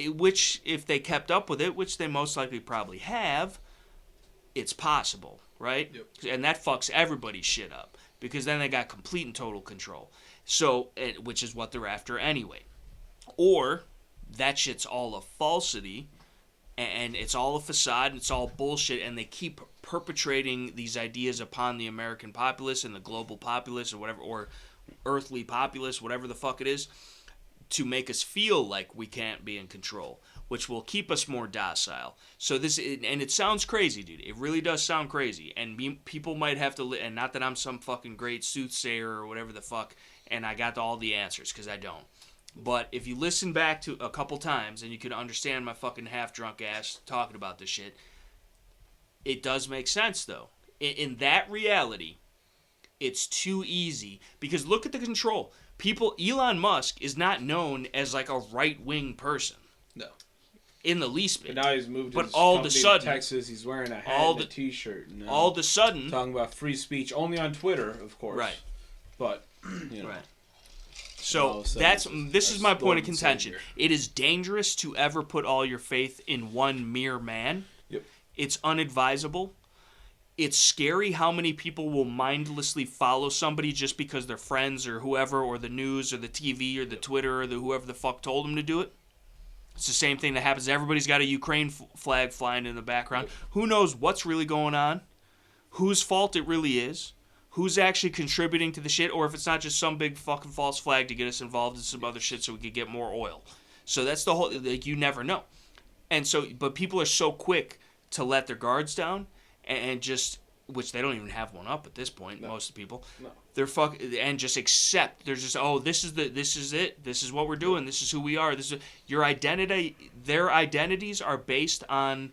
which if they kept up with it, which they most likely probably have, it's possible. Right? Yep. And that fucks everybody's shit up, because then they got complete and total control. So, which is what they're after anyway. Or that shit's all a falsity, and it's all a facade, and it's all bullshit, and they keep perpetrating these ideas upon the American populace and the global populace or whatever, or earthly populace, whatever the fuck it is, to make us feel like we can't be in control, which will keep us more docile. So this, and it sounds crazy, dude. It really does sound crazy. And people might have to, and not that I'm some fucking great soothsayer or whatever the fuck, and I got all the answers, because I don't. But if you listen back to a couple times, and you can understand my fucking half-drunk ass talking about this shit, it does make sense, though. In that reality, it's too easy. Because look at the control. Elon Musk is not known as like a right-wing person. No. In the least bit. But now he's moved but his all company of a sudden, to Texas. He's wearing a hat and a t-shirt. And, all of a sudden... talking about free speech, only on Twitter, of course. Right. But, you know. Right. So this is my point of contention. It is dangerous to ever put all your faith in one mere man. Yep. It's unadvisable. It's scary how many people will mindlessly follow somebody just because they're friends or whoever, or the news or the TV or the Twitter or the whoever the fuck told them to do it. It's the same thing that happens. Everybody's got a Ukraine flag flying in the background. Who knows what's really going on? Whose fault it really is? Who's actually contributing to the shit? Or if it's not just some big fucking false flag to get us involved in some other shit so we could get more oil. So that's the whole... Like, you never know. And so... But people are so quick to let their guards down and just... Which they don't even have one up at this point, most of the people. No. They're and just accept. They're just, oh, this is it. This is what we're doing. This is who we are. This is your identity. Their identities are based on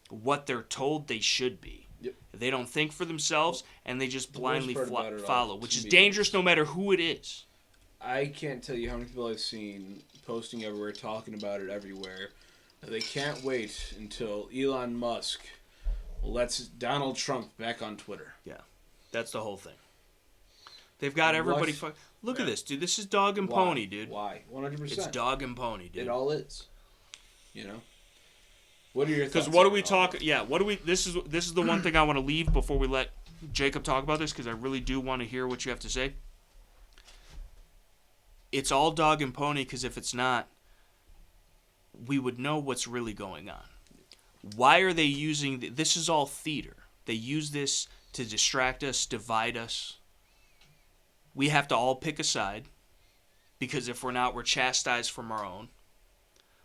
what they're told they should be. Yep. They don't think for themselves, and they just blindly follow, which is dangerous no matter who it is. I can't tell you how many people I've seen posting everywhere, talking about it everywhere. They can't wait until Elon Musk lets Donald Trump back on Twitter. Yeah, that's the whole thing. They've got everybody... Look at this, dude. This is dog and pony, dude. Why? 100%. It's dog and pony, dude. It all is. You know? What are your thoughts? Because what do we talk... Yeah, what do we... This is the one thing I want to leave before we let Jacob talk about this, because I really do want to hear what you have to say. It's all dog and pony, because if it's not, we would know what's really going on. Why are they using... This is all theater. They use this to distract us, divide us. We have to all pick a side, because if we're not, we're chastised from our own.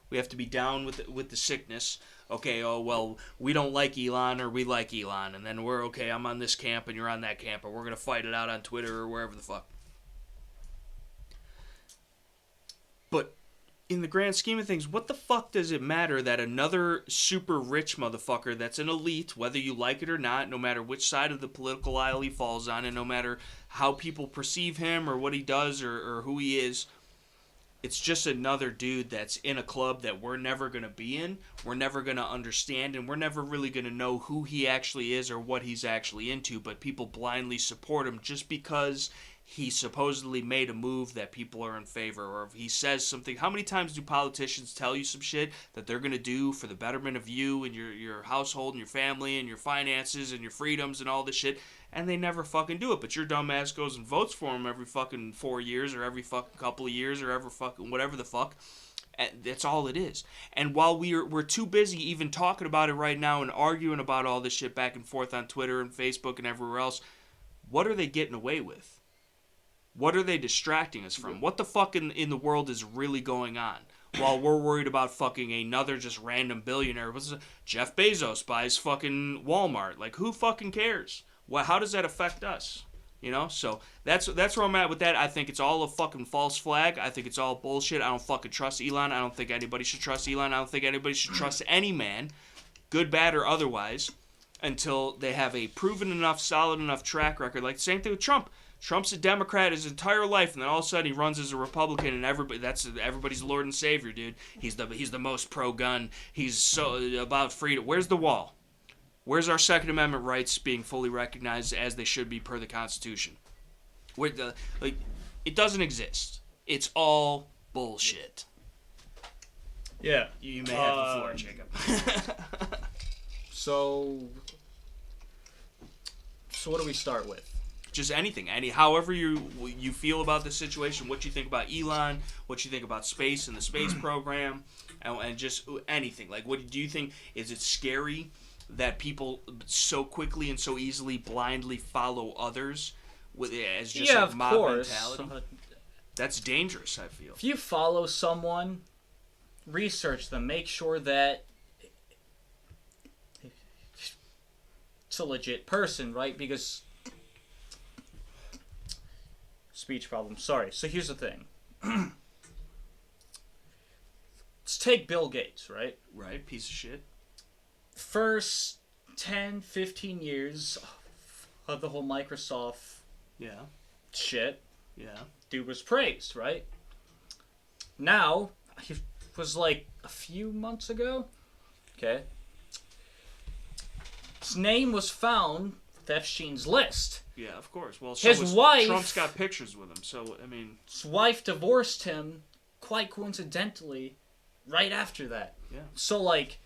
We have to be down with the sickness. Okay, oh, well, we don't like Elon, or we like Elon, and then we're, okay, I'm on this camp, and you're on that camp, or we're going to fight it out on Twitter, or wherever the fuck. But in the grand scheme of things, what the fuck does it matter that another super rich motherfucker that's an elite, whether you like it or not, no matter which side of the political aisle he falls on, and no matter how people perceive him or what he does or who he is, it's just another dude that's in a club that we're never going to be in, we're never going to understand, and we're never really going to know who he actually is or what he's actually into, but people blindly support him just because he supposedly made a move that people are in favor, or if he says something. How many times do politicians tell you some shit that they're going to do for the betterment of you and your household and your family and your finances and your freedoms and all this shit, and they never fucking do it, but your dumb ass goes and votes for him every fucking 4 years or every fucking couple of years or every fucking whatever the fuck. And that's all it is. And while we're too busy even talking about it right now and arguing about all this shit back and forth on Twitter and Facebook and everywhere else, what are they getting away with? What are they distracting us from? What the fuck in the world is really going on? While we're worried about fucking another just random billionaire. What's this? Jeff Bezos buys fucking Walmart. Like, who fucking cares? Well, how does that affect us? You know? So that's where I'm at with that. I think it's all a fucking false flag. I think it's all bullshit. I don't fucking trust Elon. I don't think anybody should trust Elon. I don't think anybody should trust any man, good, bad, or otherwise, until they have a proven enough, solid enough track record. Like the same thing with Trump. Trump's a Democrat his entire life, and then all of a sudden he runs as a Republican, and everybody's Lord and Savior, dude. He's the most pro-gun. He's so about freedom. Where's the wall? Where's our Second Amendment rights being fully recognized as they should be per the Constitution? It doesn't exist. It's all bullshit. Yeah. You may have the floor, Jacob. So what do we start with? Just anything, however you feel about the situation, what you think about Elon, what you think about space and the space program, and just anything. Like, what do you think? Is it scary that people so quickly and so easily blindly follow others with as just yeah, like of mob course. mentality. That's dangerous, I feel. If you follow someone, research them. Make sure that it's a legit person, right? Because speech problem. Sorry. So here's the thing. Let's take Bill Gates, right? Right, piece of shit. First 10, 15 years of the whole Microsoft Yeah, shit, yeah. dude was praised, right? Now, he was like a few months ago, okay? His name was found with Epstein's list. Yeah, of course. Well, His wife- Trump's got pictures with him, so I mean, His wife divorced him quite coincidentally right after that. yeah. So, like,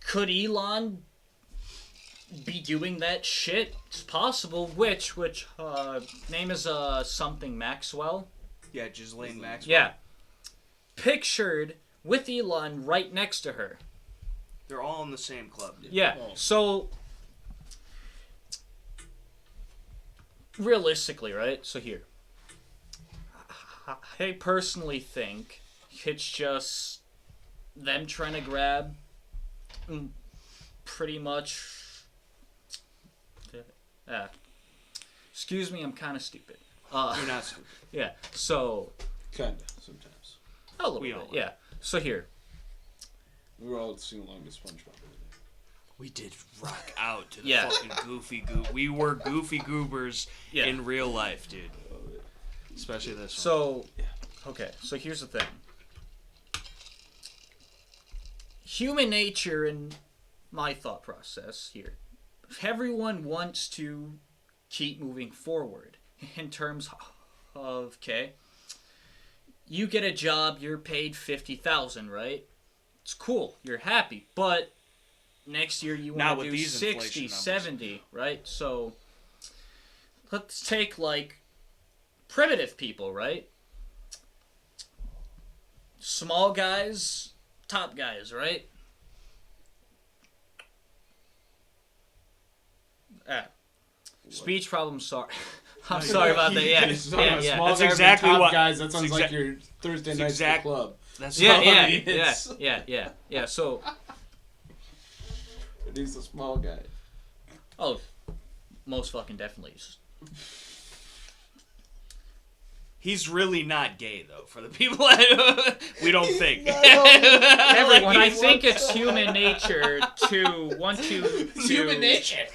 could Elon be doing that shit? It's possible. Which name is something Maxwell? Yeah, Ghislaine Maxwell. Yeah. Pictured with Elon right next to her. They're all in the same club. Dude. Yeah. Oh. So realistically, right? So here. I personally think it's just them trying to grab pretty much excuse me, I'm kind of stupid. You're not stupid. Yeah. So Kinda, sometimes. a little We bit. all are. Yeah. So here. We were all singing along to SpongeBob. We did rock out to the Yeah. fucking goofy goob. We were goofy goobers Yeah. in real life, dude. Especially this one. So, okay, so here's the thing. Human nature and my thought process here. Everyone wants to keep moving forward in terms of, okay, you get a job, you're paid $50,000, right? It's cool, you're happy, but next year you Not want to with do these 60, inflation numbers. 70, right? So, let's take, like, primitive people, right? Small guys, top guys, right? Speech problem, sorry. I'm sorry about that, yeah. Yeah. Small That's guys exactly and top what- guys. That sounds it's like exact- your Thursday it's night exact- club. That's Yeah, all yeah, it yeah, is. yeah. So, He's a small guy. oh, most fucking definitely. He's really not gay though. For the people, we don't think. Everyone, I think it's human nature to want to. Human nature.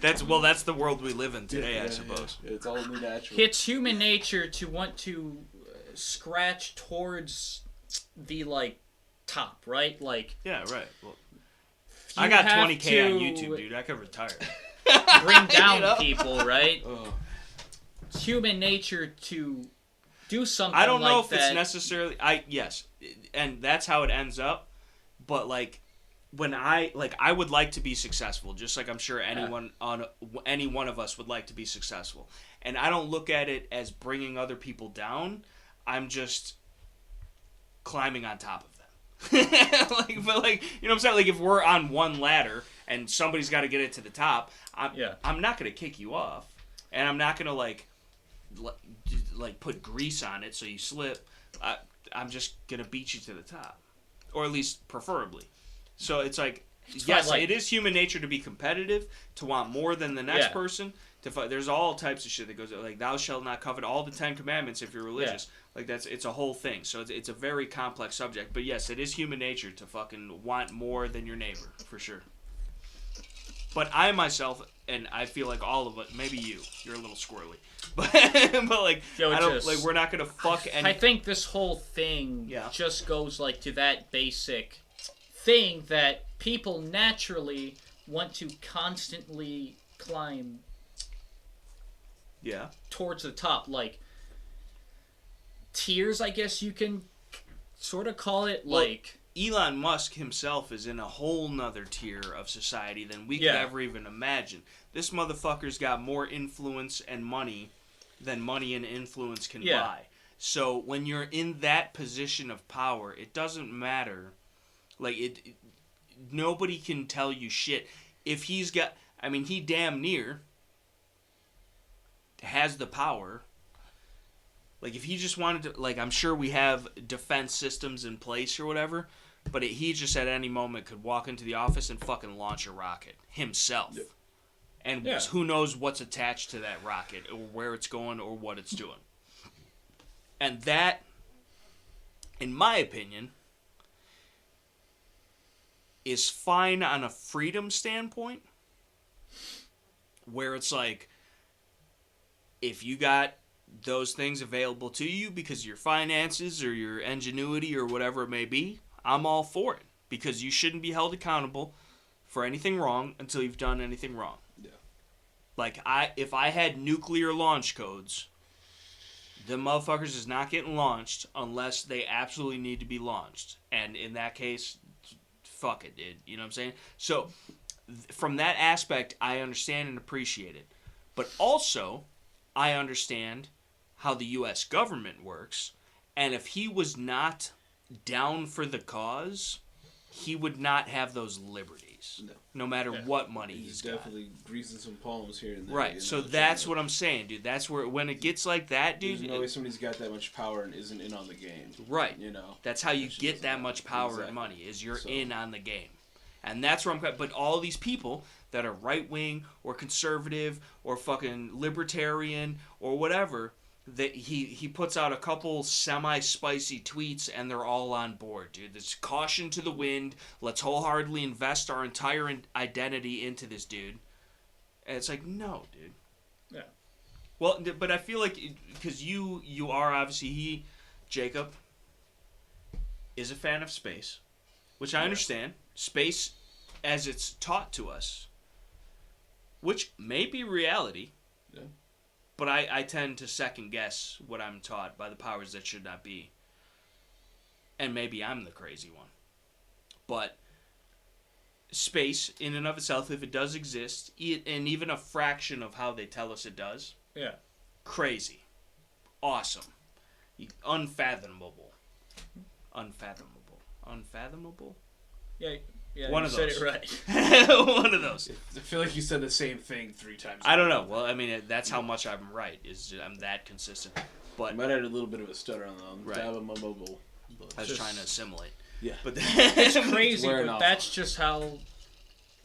That's the world we live in today, I suppose. Yeah. It's only natural. It's human nature to want to scratch towards the, like, top, right? Like, Yeah, right. Well, you I got have 20K on to YouTube, dude. I could retire. bring down You know? people, right? Oh. It's human nature to do something I don't know like if that. it's necessarily. Yes, and that's how it ends up. But like, when I would like to be successful, just like I'm sure any one of us would like to be successful. And I don't look at it as bringing other people down. I'm just climbing on top of them. But you know what I'm saying? Like, if we're on one ladder and somebody's got to get it to the top, I'm not gonna kick you off, and I'm not gonna like put grease on it so you slip. I'm just gonna beat you to the top, or at least preferably. So it's like, yes, it is human nature to be competitive, to want more than the next person. To fight. There's all types of shit that goes like, thou shalt not covet, all the 10 commandments if you're religious. Like, it's a whole thing. So it's a very complex subject. But yes, it is human nature to fucking want more than your neighbor, for sure. But I myself, and I feel like all of it, maybe you're a little squirrely, but like, Yo, I don't, like, we're not gonna fuck any. I think this whole thing just goes like to that basic thing that people naturally want to constantly climb towards the top, like tiers, I guess you can sort of call it. Well, like, Elon Musk himself is in a whole nother tier of society than we could ever even imagine. This motherfucker's got more influence and money than money and influence can buy. So when you're in that position of power, it doesn't matter. Like, nobody can tell you shit. If he's got, I mean, he damn near has the power. Like, if he just wanted to, like, I'm sure we have defense systems in place or whatever, but he just at any moment could walk into the office and fucking launch a rocket himself. Yep. And who knows what's attached to that rocket or where it's going or what it's doing. And that, in my opinion, is fine on a freedom standpoint, where it's like, if you got those things available to you because of your finances or your ingenuity or whatever it may be, I'm all for it, because you shouldn't be held accountable for anything wrong until you've done anything wrong. Yeah. Like, if I had nuclear launch codes, the motherfuckers is not getting launched unless they absolutely need to be launched. And in that case, fuck it, dude. You know what I'm saying? So, from that aspect, I understand and appreciate it. But also, I understand how the U.S. government works. And if he was not down for the cause, he would not have those liberties. No matter what money he's got. Definitely greasing some palms here and there. Right, you know, so that's what I'm saying, dude. That's where, when it gets like that, dude... There's no way somebody's got that much power and isn't in on the game. Right. You know? That's how you get that much power and money, is you're in on the game. And that's where I'm... But all these people that are right-wing or conservative or fucking libertarian or whatever... That he puts out a couple semi-spicy tweets and they're all on board, dude. There's caution to the wind. Let's wholeheartedly invest our entire identity into this dude. And it's like, no, dude. Yeah. Well, but I feel like, because you are obviously, Jacob, is a fan of space, which I understand. Space as it's taught to us, which may be reality. Yeah. But I tend to second guess what I'm taught by the powers that should not be. And maybe I'm the crazy one. But space, in and of itself, if it does exist, and even a fraction of how they tell us it does, crazy. Awesome. Unfathomable. Unfathomable? Yeah, one you of said those. it right. One of those. I feel like you said the same thing 3 times. I don't know. Well, I mean, that's how much I'm right. I'm that consistent. But I might have a little bit of a stutter on them. Right. I was trying to assimilate. Yeah. But it's crazy, but that's just how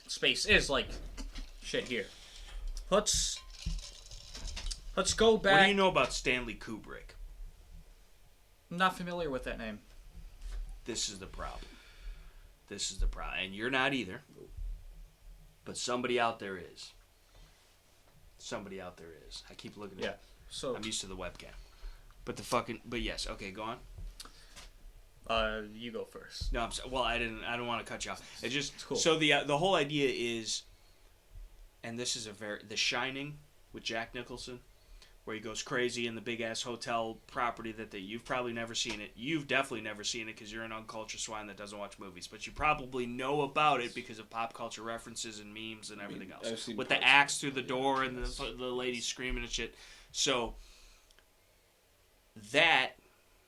space is. Like, shit here. Let's go back. What do you know about Stanley Kubrick? I'm not familiar with that name. This is the problem. And you're not either. But somebody out there is. I keep looking at it. So I'm used to the webcam. But yes, okay, go on. You go first. No, I don't want to cut you off. It's just cool. So the whole idea is, and this is The Shining with Jack Nicholson, where he goes crazy in the big-ass hotel property you've probably never seen it. You've definitely never seen it because you're an uncultured swine that doesn't watch movies. But you probably know about it because of pop culture references and memes and everything else. With the axe through the door and the lady screaming and shit. So, that,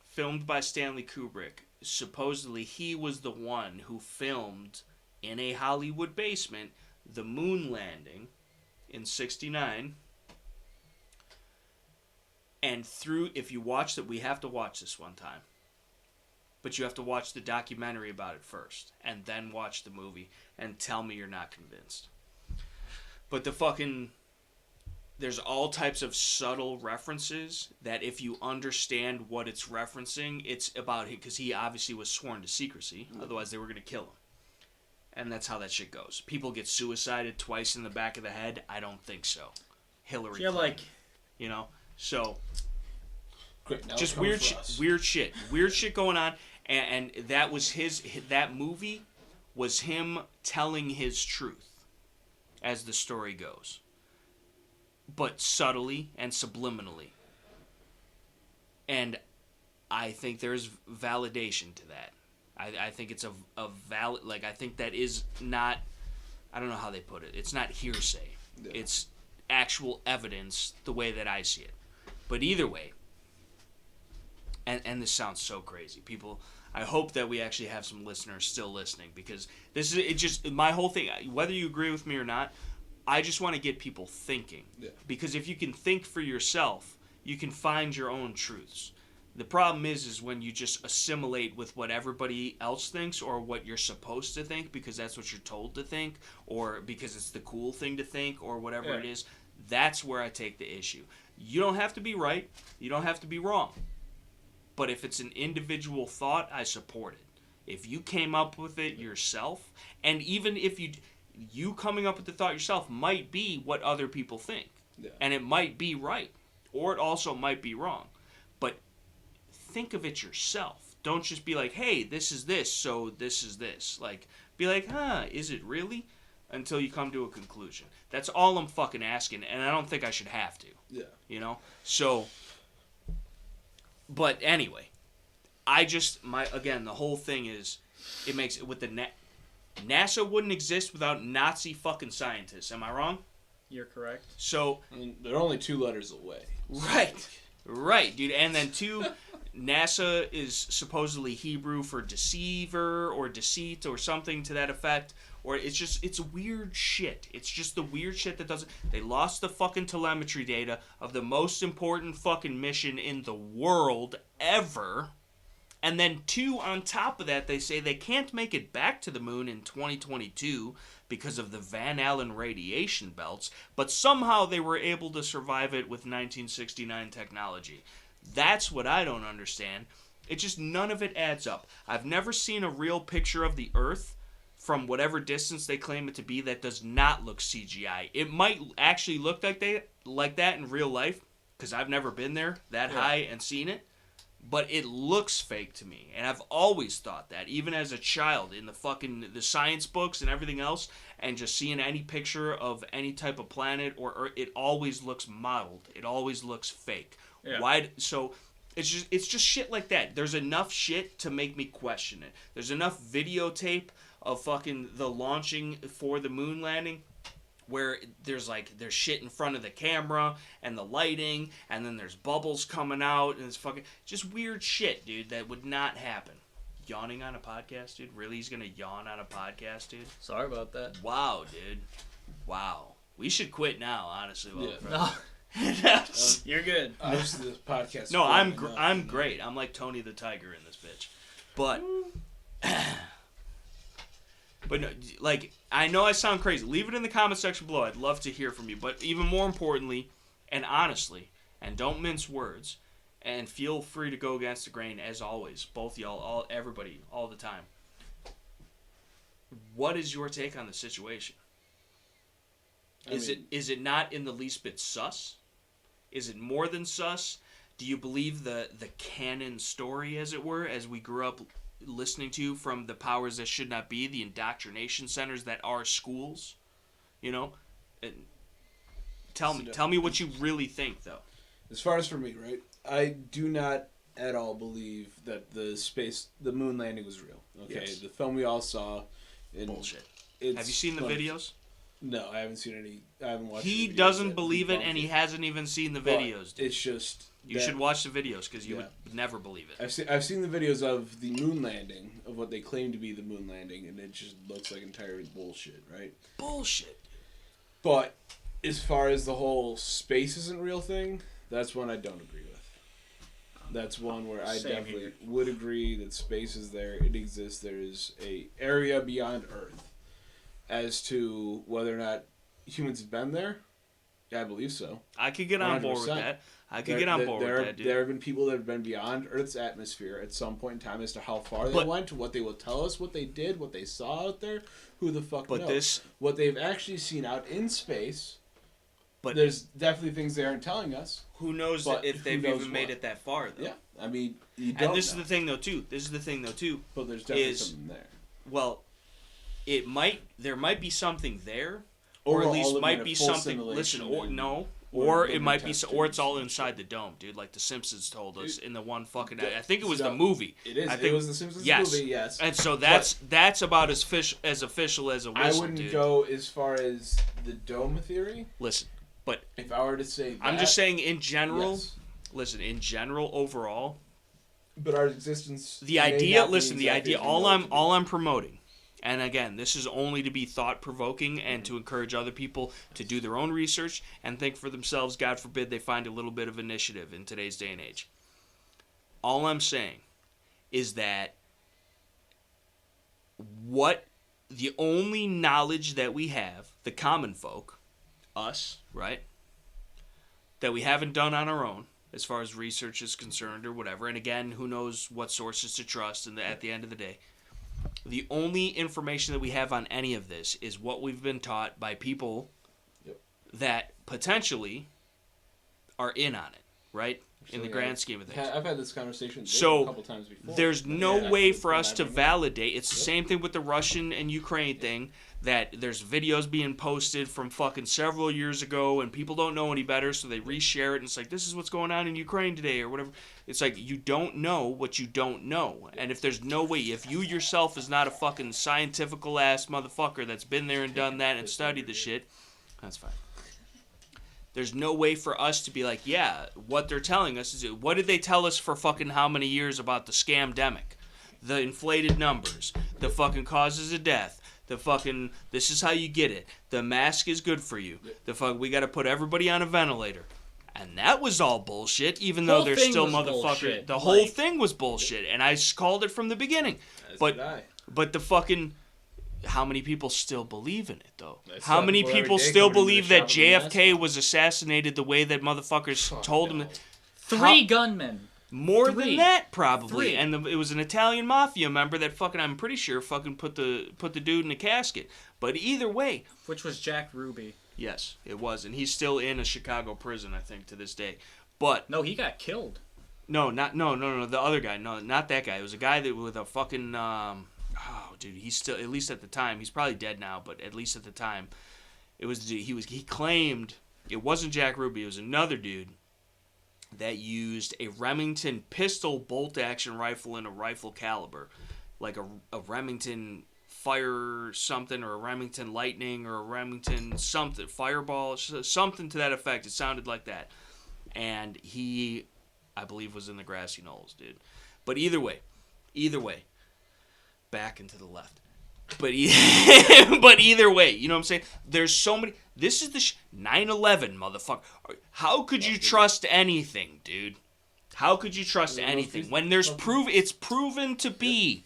filmed by Stanley Kubrick, supposedly he was the one who filmed, in a Hollywood basement, the moon landing in 1969. And if you watch it, we have to watch this one time. But you have to watch the documentary about it first. And then watch the movie. And tell me you're not convinced. But there's all types of subtle references that if you understand what it's referencing, it's about him. Because he obviously was sworn to secrecy. Otherwise they were going to kill him. And that's how that shit goes. People get suicided twice in the back of the head. I don't think so. Hillary Clinton. You know? So, just weird shit going on, and that was that movie was him telling his truth, as the story goes, but subtly and subliminally, and I think there's validation to that. I think it's a valid, I think that is not, I don't know how they put it, it's not hearsay, it's actual evidence the way that I see it. But either way, and this sounds so crazy. People, I hope that we actually have some listeners still listening, because this is it. Just my whole thing, whether you agree with me or not, I just want to get people thinking. Yeah. Because if you can think for yourself, you can find your own truths. The problem is when you just assimilate with what everybody else thinks, or what you're supposed to think because that's what you're told to think, or because it's the cool thing to think, or whatever it is. That's where I take the issue. You don't have to be right. You don't have to be wrong. But if it's an individual thought, I support it. If you came up with it yourself, and even if you coming up with the thought yourself might be what other people think. Yeah. And it might be right. Or it also might be wrong. But think of it yourself. Don't just be like, hey, this is this, so this is this. Like, be like, is it really? Until you come to a conclusion. That's all I'm fucking asking, and I don't think I should have to. Yeah. You know? So, but anyway, again, the whole thing is, it makes it with the NASA wouldn't exist without Nazi fucking scientists. Am I wrong? You're correct. So, I mean, they're only 2 letters away. Right, dude. And then 2, NASA is supposedly Hebrew for deceiver or deceit or something to that effect. Or it's weird shit. It's just the weird shit that doesn't... They lost the fucking telemetry data of the most important fucking mission in the world ever. And then 2, on top of that, they say they can't make it back to the moon in 2022 because of the Van Allen radiation belts, but somehow they were able to survive it with 1969 technology. That's what I don't understand. It just, none of it adds up. I've never seen a real picture of the Earth from whatever distance they claim it to be that does not look CGI. It might actually look like that in real life, because I've never been there that high and seen it. But it looks fake to me, and I've always thought that, even as a child, in the science books and everything else, and just seeing any picture of any type of planet or Earth, it always looks modeled. It always looks fake. Yeah. Why? So it's just shit like that. There's enough shit to make me question it. There's enough videotape of fucking the launching for the moon landing, where there's shit in front of the camera and the lighting, and then there's bubbles coming out, and it's fucking just weird shit, dude, that would not happen. Yawning on a podcast, dude? Really? He's gonna yawn on a podcast, dude? Sorry about that. Wow, dude. Wow. We should quit now, honestly. No. You're good. Obviously, this podcast... No, I'm great. I'm like Tony the Tiger in this bitch. But... But no, I know I sound crazy. Leave it in the comment section below. I'd love to hear from you. But even more importantly, and honestly, and don't mince words, and feel free to go against the grain as always. Both y'all, everybody, all the time. What is your take on the situation? Is it not in the least bit sus? Is it more than sus? Do you believe the canon story, as it were, as we grew up listening to from the powers that should not be, the indoctrination centers that are schools? You know? Tell me what you really think, though. As far as for me, right? I do not at all believe that the moon landing was real. Okay, yes. The film we all saw... Bullshit. Have you seen the videos? No, I haven't seen any. I haven't watched. He doesn't believe it, and he hasn't even seen the videos. Dude. It's just you should watch the videos because you would never believe it. I've seen the videos of the moon landing, of what they claim to be the moon landing, and it just looks like entirely bullshit, right? Bullshit. But as far as the whole space isn't real thing, that's one I don't agree with. That's one where I definitely would agree that space is there. It exists. There is a area beyond Earth. As to whether or not humans have been there, yeah, I believe so. I could get on 100%. Board with that. There have been people that have been beyond Earth's atmosphere at some point in time as to how far they went, what they will tell us, what they did, what they saw out there. Who the fuck knows? What they've actually seen out in space, but there's definitely things they aren't telling us. Who knows if they've even made it that far, though? Yeah, I mean, you don't know. And this is the thing, though, too. But there's definitely something there. Well... There might be something there, or at least might be something. Listen, or it might be, or it's all inside the dome, dude. Like the Simpsons told us in the one fucking. I think it was the movie. It is. I think it was the Simpsons movie. Yes. And so that's about as official as a whistle. I wouldn't go as far as the dome theory. Listen, but if I were to say, I'm just saying in general. Yes. Listen, in general, overall, But our existence. The idea. Listen, the idea. All I'm promoting. And again, this is only to be thought-provoking and to encourage other people to do their own research and think for themselves. God forbid they find a little bit of initiative in today's day and age. All I'm saying is that the only knowledge that we have, the common folk, us, right, that we haven't done on our own as far as research is concerned or whatever, and again, who knows what sources to trust at the end of the day, the only information that we have on any of this is what we've been taught by people that potentially are in on it, right? In the grand scheme of things. I've had this conversation a couple times before. There's no way for us to validate. It's the same thing with the Russian and Ukraine thing, that there's videos being posted from fucking several years ago and people don't know any better, so they reshare it and it's like, this is what's going on in Ukraine today or whatever. It's like, you don't know what you don't know. And if there's no way, if you yourself is not a fucking scientifical ass motherfucker that's been there and done that and studied the shit, that's fine. There's no way for us to be like, yeah, what they're telling us is, what did they tell us for fucking how many years about the scamdemic? The inflated numbers, the fucking causes of death, the fucking, this is how you get it, the mask is good for you, we got to put everybody on a ventilator. And that was all bullshit, even though there's still motherfuckers. The whole thing was bullshit, and I called it from the beginning. But the fucking... How many people still believe in it, though? How many people still believe that JFK was assassinated the way that motherfuckers told him? 3 gunmen. More than that, probably. And it was an Italian mafia member that fucking, I'm pretty sure, fucking put the dude in a casket. But either way. Which was Jack Ruby. Yes, it was. And he's still in a Chicago prison, I think, to this day. But... No, he got killed. No, the other guy. No, not that guy. It was a guy that with a fucking... Oh, dude, he's still, at least at the time, he's probably dead now, but at least at the time, he claimed, it wasn't Jack Ruby, it was another dude that used a Remington pistol bolt-action rifle in a rifle caliber, like a Remington Fire something, or a Remington Lightning, or a Remington something, Fireball, something to that effect. It sounded like that. And he, I believe, was in the grassy knolls, dude. But either way, back and to the left. But either way, you know what I'm saying? There's so many... This is the 9/11, motherfucker. How could you trust anything, dude? How could you trust anything? When there's it's proven to be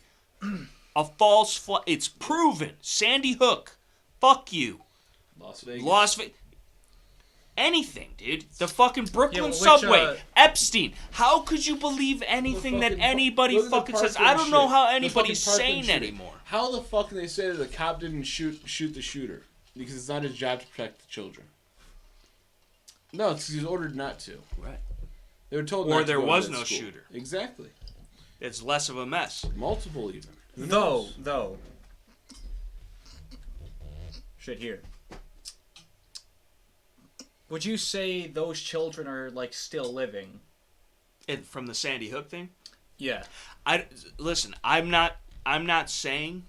a false flag. It's proven. Sandy Hook. Fuck you. Las Vegas. Anything, dude. The fucking Brooklyn subway. Epstein. How could you believe anything that anybody fucking says? I don't know how anybody's sane anymore. How the fuck can they say that the cop didn't shoot the shooter? Because it's not his job to protect the children. No, it's because he was ordered not to. Right. They were told or not there to go was to no school. shooter. Exactly. It's less of a mess. Multiple even. Though. Shit here. Would you say those children are, like, still living? From the Sandy Hook thing? Yeah. Listen, I'm not saying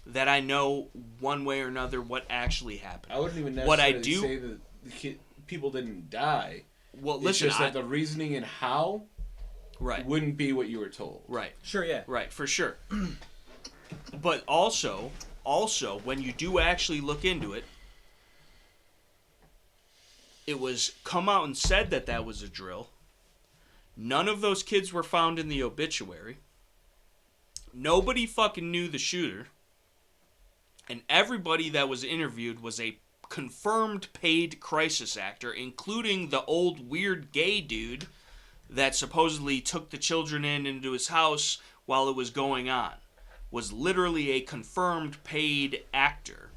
that I know one way or another what actually happened. I wouldn't even necessarily say that the people didn't die. Well, it's listen, just that the reasoning and how wouldn't be what you were told. Right. Sure, yeah. Right, for sure. But also, when you do actually look into it, it was come out and said that was a drill. None of those kids were found in the obituary. Nobody fucking knew the shooter. And everybody that was interviewed was a confirmed paid crisis actor, including the old weird gay dude that supposedly took the children into his house while it was going on. Was literally a confirmed paid actor.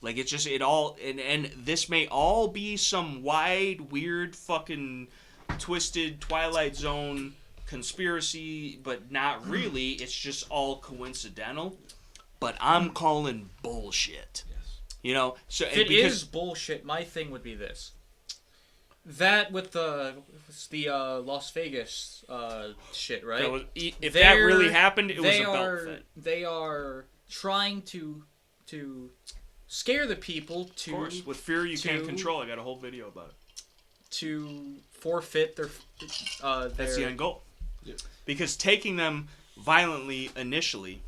Like, it's just, and this may all be some wide, weird, fucking, twisted Twilight Zone conspiracy, but not really. It's just all coincidental. But I'm calling bullshit. Yes. You know? So if it is bullshit, my thing would be this. That with the Las Vegas shit, right? If that really happened, it was a belt fit. They are trying to scare the people to... Of course, with fear you can't control. I got a whole video about it. To forfeit their... That's the end goal. Because taking them violently initially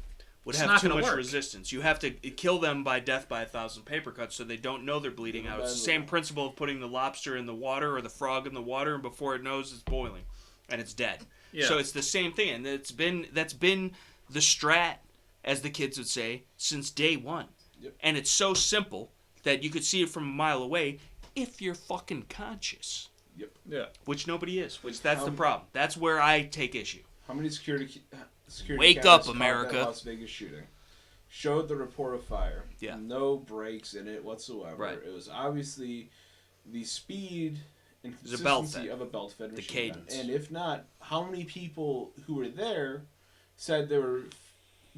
would have too much resistance. You have to kill them by death by 1,000 paper cuts so they don't know they're bleeding out. It's the same principle of putting the lobster in the water or the frog in the water, and before it knows it's boiling and it's dead. Yeah. So it's the same thing, and that's been the strat, as the kids would say, since day one. Yep. And it's so simple that you could see it from a mile away if you're fucking conscious. Yep. Yeah. Which nobody is. That's the problem. That's where I take issue. How many security Wake up, America. That Las Vegas shooting showed the report of fire. Yeah. No breaks in it whatsoever. Right. It was obviously the speed and consistency of a belt-fed machine cadence. gun. And if not, how many people who were there said they were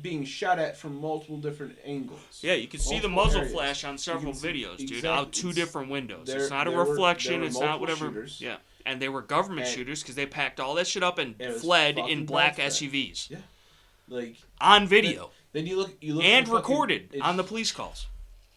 being shot at from multiple different angles? Yeah, you can see the muzzle flash on several videos, dude. Exactly. Out two different windows. It's not a reflection. It's not whatever. Shooters. Yeah. And they were government shooters because they packed all that shit up and fled in black SUVs. Yeah. Like on video. Then you look and recorded on the police calls.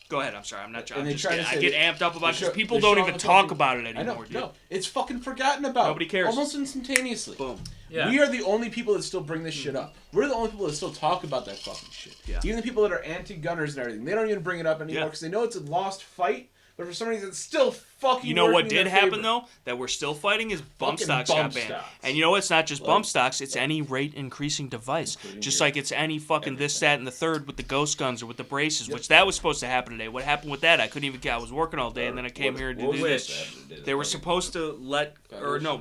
Go ahead. I'm sorry. I'm not. I get amped up about it because people don't even talk about it anymore, dude. No, it's fucking forgotten about. Nobody cares. Almost instantaneously. Boom. Yeah. We are the only people that still bring this shit up. We're the only people that still talk about that fucking shit. Yeah. Even the people that are anti-gunners and everything, they don't even bring it up anymore because they know it's a lost fight. But for some reason, it's still fucking. You know what did happen though? That we're still fighting is bump stocks got banned. And you know what? It's not just bump stocks. It's any rate increasing device. Just like it's any fucking this, that, and the third with the ghost guns or with the braces, which that was supposed to happen today. What happened with that? I couldn't even. I was working all day and then I came here and did this. They were supposed to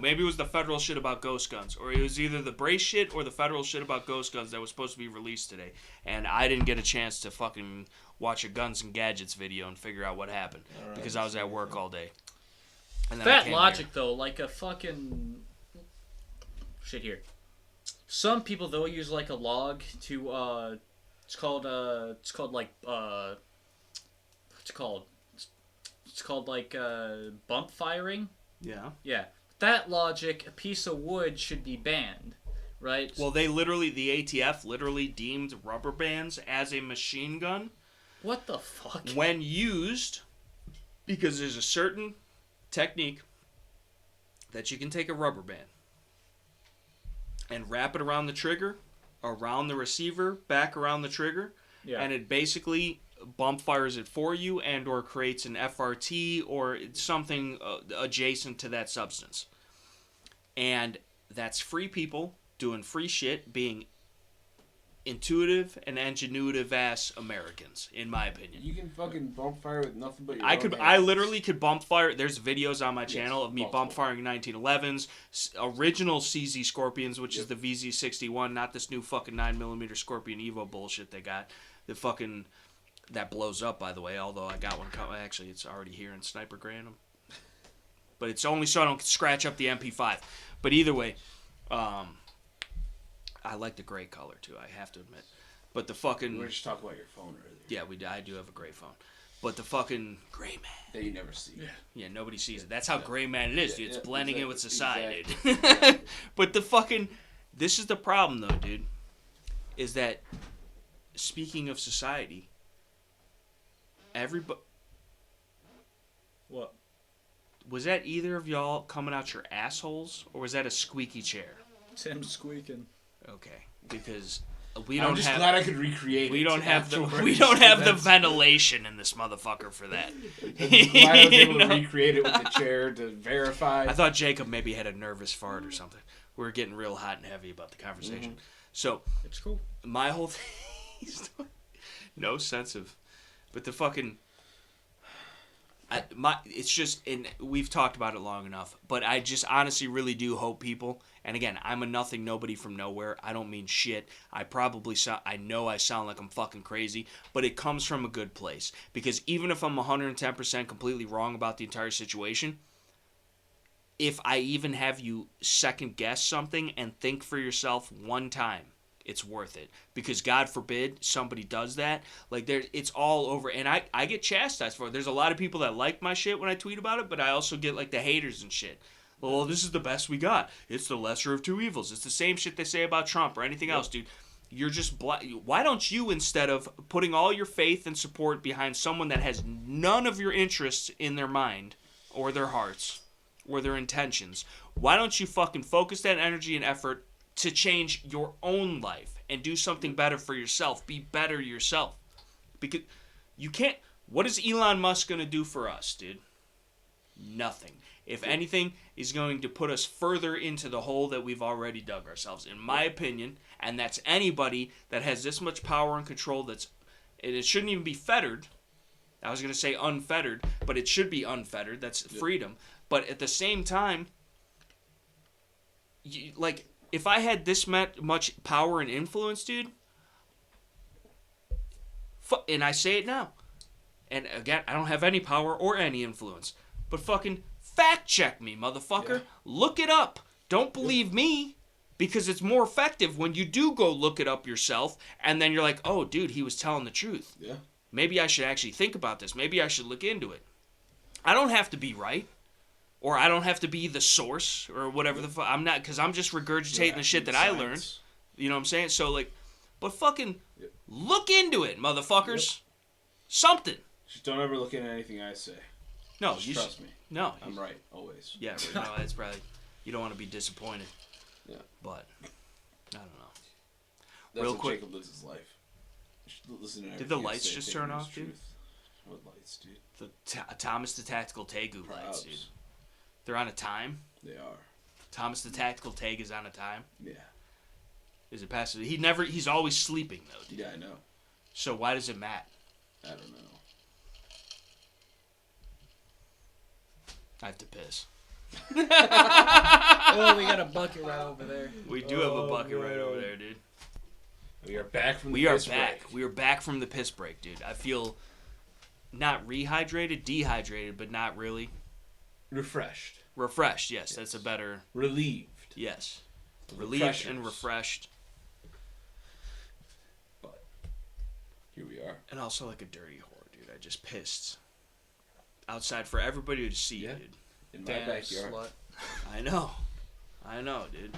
maybe it was the federal shit about ghost guns, or it was either the brace shit or the federal shit about ghost guns that was supposed to be released today. And I didn't get a chance to fucking watch a Guns and Gadgets video and figure out what happened because I was at work all day. And then that logic though, like a fucking shit here. Some people though use like a log to it's called like bump firing. Yeah. Yeah. That logic, a piece of wood should be banned. Right? Well, the ATF literally deemed rubber bands as a machine gun. What the fuck? When used, because there's a certain technique that you can take a rubber band and wrap it around the trigger, around the receiver, back around the trigger, and it basically bump fires it for you and or creates an FRT or something adjacent to that substance. And that's free people doing free shit, being intuitive and ingenuitive ass Americans, in my opinion. You can fucking bump fire with nothing but your I literally could bump fire. There's videos on my channel of me bump firing 1911s, original CZ Scorpions, which is the VZ61, not this new fucking 9mm Scorpion Evo bullshit they got. The fucking that blows up, by the way. Although I got one coming. Actually, it's already here in Sniper Granum. But it's only so I don't scratch up the MP5. But either way, I like the gray color too. I have to admit, but the fucking. We were just talking about your phone earlier. Yeah, I do have a gray phone, but the fucking gray man that you never see. Yeah, nobody sees it. That's how gray man it is, dude. It's blending in with society. Exactly. But the fucking. This is the problem, though, dude. Is that speaking of society, everybody. What? Was that either of y'all coming out your assholes, or was that a squeaky chair? Tim's squeaking. Okay, because we don't I'm just have. glad I could recreate. We don't have the ventilation in this motherfucker for that. I'm glad I was able to recreate it with the chair to verify. I thought Jacob maybe had a nervous fart or something. We were getting real hot and heavy about the conversation. Mm-hmm. So it's cool. My whole thing, no sense of, but the fucking. It's just, and we've talked about it long enough, but I just honestly really do hope people, and again, I'm a nothing nobody from nowhere. I don't mean shit. I know I sound like I'm fucking crazy, but it comes from a good place. Because even if I'm 110% completely wrong about the entire situation, if I even have you second guess something and think for yourself one time, it's worth it. Because God forbid somebody does that. Like, it's all over. And I get chastised for it. There's a lot of people that like my shit when I tweet about it, but I also get, like, the haters and shit. Well, this is the best we got. It's the lesser of two evils. It's the same shit they say about Trump or anything else, dude. You're just... Why don't you, instead of putting all your faith and support behind someone that has none of your interests in their mind or their hearts or their intentions, why don't you fucking focus that energy and effort to change your own life and do something better for yourself. Be better yourself. Because you can't... What is Elon Musk going to do for us, dude? Nothing. If anything, he's going to put us further into the hole that we've already dug ourselves, in my opinion. And that's anybody that has this much power and control that's... And it shouldn't even be fettered. I was going to say unfettered, but it should be unfettered. That's freedom. But at the same time, like, if I had this much power and influence, dude, and I say it now, and again, I don't have any power or any influence, but fucking fact check me, motherfucker. Yeah. Look it up. Don't believe me, because it's more effective when you do go look it up yourself, and then you're like, oh, dude, he was telling the truth. Yeah. Maybe I should actually think about this. Maybe I should look into it. I don't have to be right. Or I don't have to be the source. Or whatever the fuck. I'm not. Because I'm just regurgitating the shit that I learned. You know what I'm saying? So, like. But fucking. Look into it, motherfuckers. Something. Just don't ever look into anything I say. No. Just trust me. No. I'm right. Always. Yeah. No, that's probably. You don't want to be disappointed. Yeah. But. I don't know. That's real what quick. Jacob lives his life. Listen to Did the lights just turn off, dude? What lights, dude? The Thomas the Tactical Tegu lights, dude. They're on a time? They are. Thomas the Tactical Tag is on a time? Yeah. Is it past? He's always sleeping, though, dude. Yeah, I know. So why does it matter? I don't know. I have to piss. Oh, we got a bucket right over there. We do have a bucket right over there, dude. We are back from the piss break. We are back from the piss break, dude. I feel not rehydrated, dehydrated, but not really. Refreshed. Refreshed, yes. That's a better... Relieved. Yes. Relieved and refreshed. But here we are. And also like a dirty whore, dude. I just pissed outside for everybody to see, dude. In my backyard. Slut. I know, dude.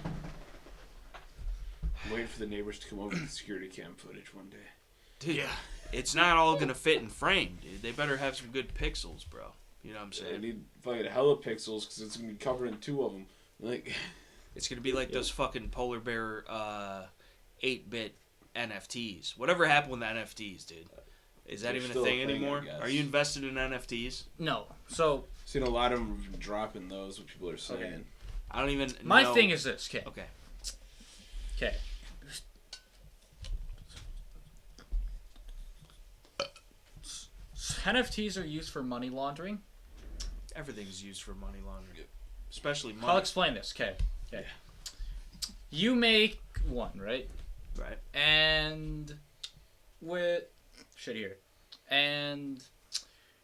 I'm waiting for the neighbors to come over with the security cam footage one day. Dude, yeah. It's not all gonna fit in frame, dude. They better have some good pixels, bro. You know what I'm saying? I need fucking hella pixels because it's gonna be covered in 2 of them. Like, it's gonna be like those fucking polar bear 8-bit NFTs. Whatever happened with the NFTs, dude? Is that even a thing anymore? Are you invested in NFTs? No. So seen a lot of them dropping those. What people are saying. Okay. I don't even. My know. thing is this. Okay. Okay. Okay. NFTs are used for money laundering. Everything's used for money laundering, especially money. I'll explain this. Okay. Okay. You make one, right? Right. And with and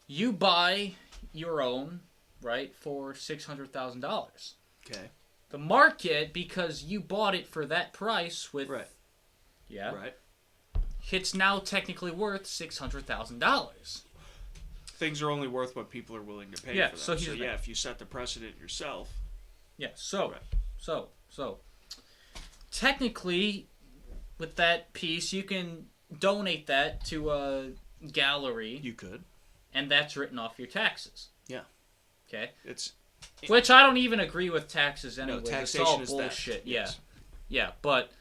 you buy your own, right, for $600,000. Okay. The market, because you bought it for that price with Right. It's now technically worth $600,000. Things are only worth what people are willing to pay for them. So if you set the precedent yourself. Yeah, so technically with that piece you can donate that to a gallery. You could. And that's written off your taxes. Yeah. Okay? Which I don't even agree with taxes anyway. No, taxation is bullshit. That. Yes. Yeah, but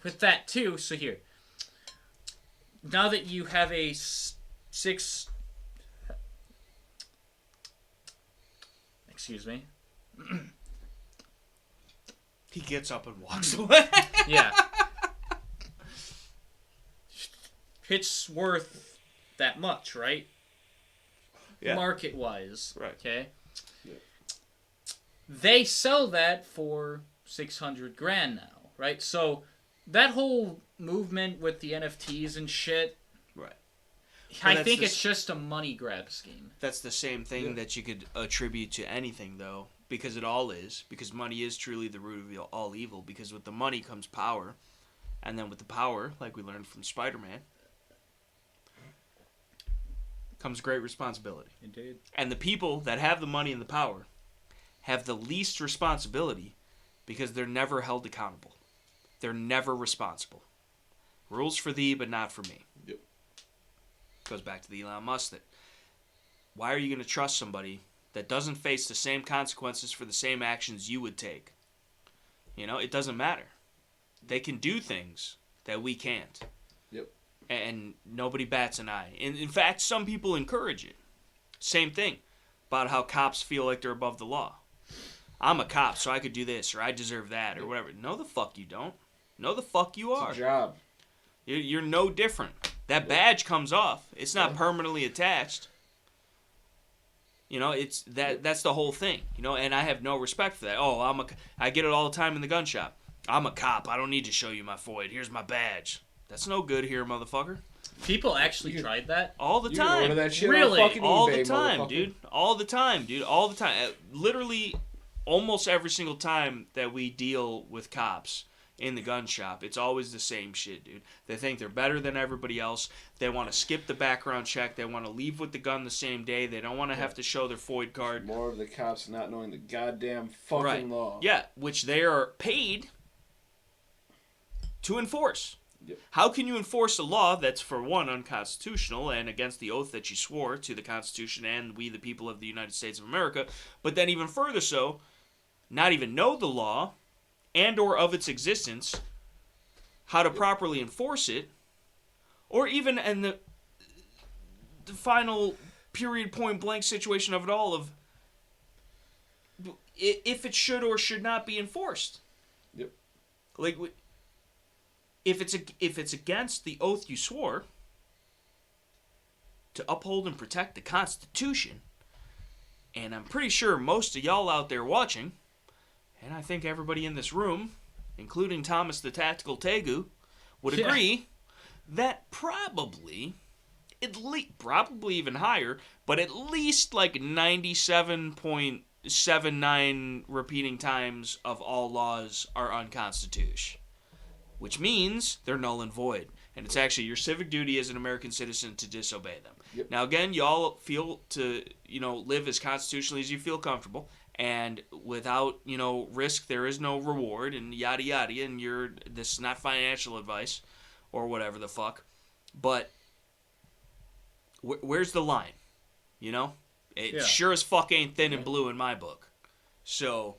with that too, so here. Now that you have a excuse me. He gets up and walks away. Yeah. It's worth that much, right? Yeah. Market-wise. Right. Okay? Yeah. They sell that for $600,000 now, right? So that whole movement with the NFTs and shit, right? I think it's just a money grab scheme. That's the same thing that you could attribute to anything, though, because it all is. Because money is truly the root of all evil. Because with the money comes power, and then with the power, like we learned from Spider-Man, comes great responsibility. Indeed. And the people that have the money and the power have the least responsibility because they're never held accountable. They're never responsible. Rules for thee, but not for me. Yep. Goes back to the Elon Musk that why are you going to trust somebody that doesn't face the same consequences for the same actions you would take? You know, it doesn't matter. They can do things that we can't. Yep. And nobody bats an eye. And in fact, some people encourage it. Same thing about how cops feel like they're above the law. I'm a cop, so I could do this, or I deserve that, or whatever. No, the fuck you don't. No, the fuck you are. It's a job. You're no different. That badge comes off. It's not permanently attached. You know, it's that's the whole thing. You know, and I have no respect for that. Oh, I get it all the time in the gun shop. I'm a cop. I don't need to show you my FOID. Here's my badge. That's no good here, motherfucker. People actually tried that? All the You time. can order that shit Really? on fucking All eBay, the time, motherfucker. dude. All the time, dude. All the time. Literally, almost every single time that we deal with cops in the gun shop, it's always the same shit, dude. They think they're better than everybody else. They want to skip the background check. They want to leave with the gun the same day. They don't want to have to show their FOID card. More of the cops not knowing the goddamn fucking law. Yeah, which they are paid to enforce. Yep. How can you enforce a law that's, for one, unconstitutional and against the oath that you swore to the Constitution and we the people of the United States of America, but then even further so, not even know the law and or of its existence, how to properly enforce it, or even in the final period point blank situation of it all of if it should or should not be enforced. Yep. Like, if it's against the oath you swore to uphold and protect the Constitution, and I'm pretty sure most of y'all out there watching, and I think everybody in this room, including Thomas the Tactical Tegu, would agree that probably even higher, but at least like 97.79 repeating times of all laws are unconstitutional. Which means they're null and void. And it's actually your civic duty as an American citizen to disobey them. Yep. Now, again, y'all feel to, live as constitutionally as you feel comfortable. And without, risk, there is no reward and yada yada. And this is not financial advice or whatever the fuck. But where's the line? It sure as fuck ain't thin and blue in my book. So,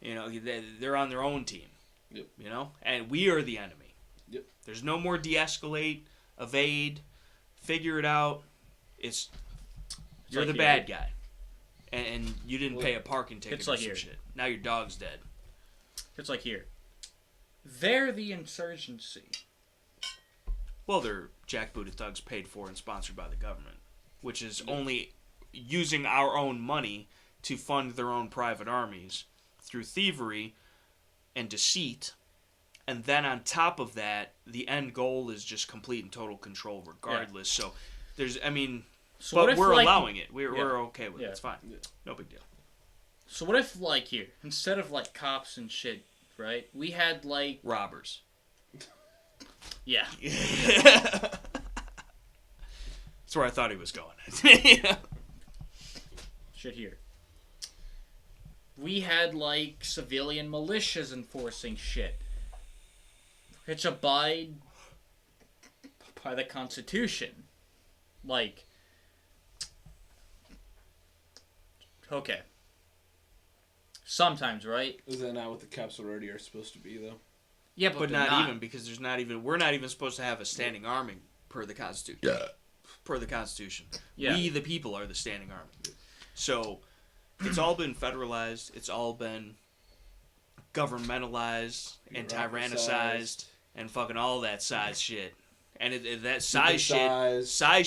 they're on their own team. Yep. And we are the enemy. Yep. There's no more de-escalate, evade, figure it out. You're the bad guy. And you didn't pay a parking ticket or some shit. Now your dog's dead. It's like here. They're the insurgency. Well, they're jackbooted thugs paid for and sponsored by the government, which is only using our own money to fund their own private armies through thievery and deceit, and then on top of that, the end goal is just complete and total control regardless. Yeah. So there's, but we're allowing it. We're okay with it. It's fine. Yeah. No big deal. So what if, here, instead of, cops and shit, right, we had, robbers. Yeah. That's where I thought he was going. Shit here. We had, civilian militias enforcing shit. Which abide by the Constitution. Okay. Sometimes, right? Is that not what the cops already are supposed to be, though? Yeah, but not even, because we're not even supposed to have a standing army per the Constitution. Yeah. Per the Constitution. Yeah. We, the people, are the standing army. So it's all been federalized. It's all been governmentalized and tyrannicized and fucking all that size shit. And that size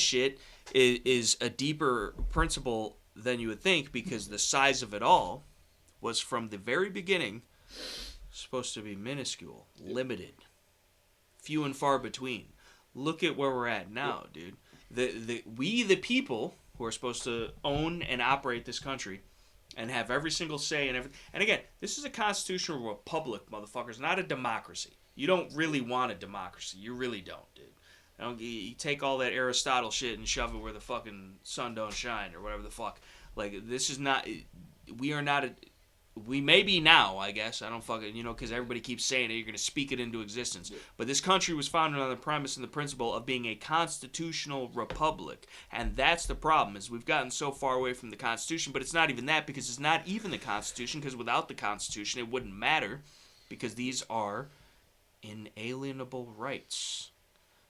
shit is a deeper principle than you would think, because the size of it all was from the very beginning supposed to be minuscule, limited, few and far between. Look at where we're at now, dude. We, the people, who are supposed to own and operate this country and have every single say and everything. And again, this is a constitutional republic, motherfuckers, not a democracy. You don't really want a democracy. You really don't, dude. You take all that Aristotle shit and shove it where the fucking sun don't shine or whatever the fuck. This is not... We are not a... We may be now, I guess. I don't fucking... because everybody keeps saying it. You're going to speak it into existence. Yeah. But this country was founded on the premise and the principle of being a constitutional republic. And that's the problem, is we've gotten so far away from the Constitution. But it's not even that, because it's not even the Constitution, because without the Constitution, it wouldn't matter. because these are inalienable rights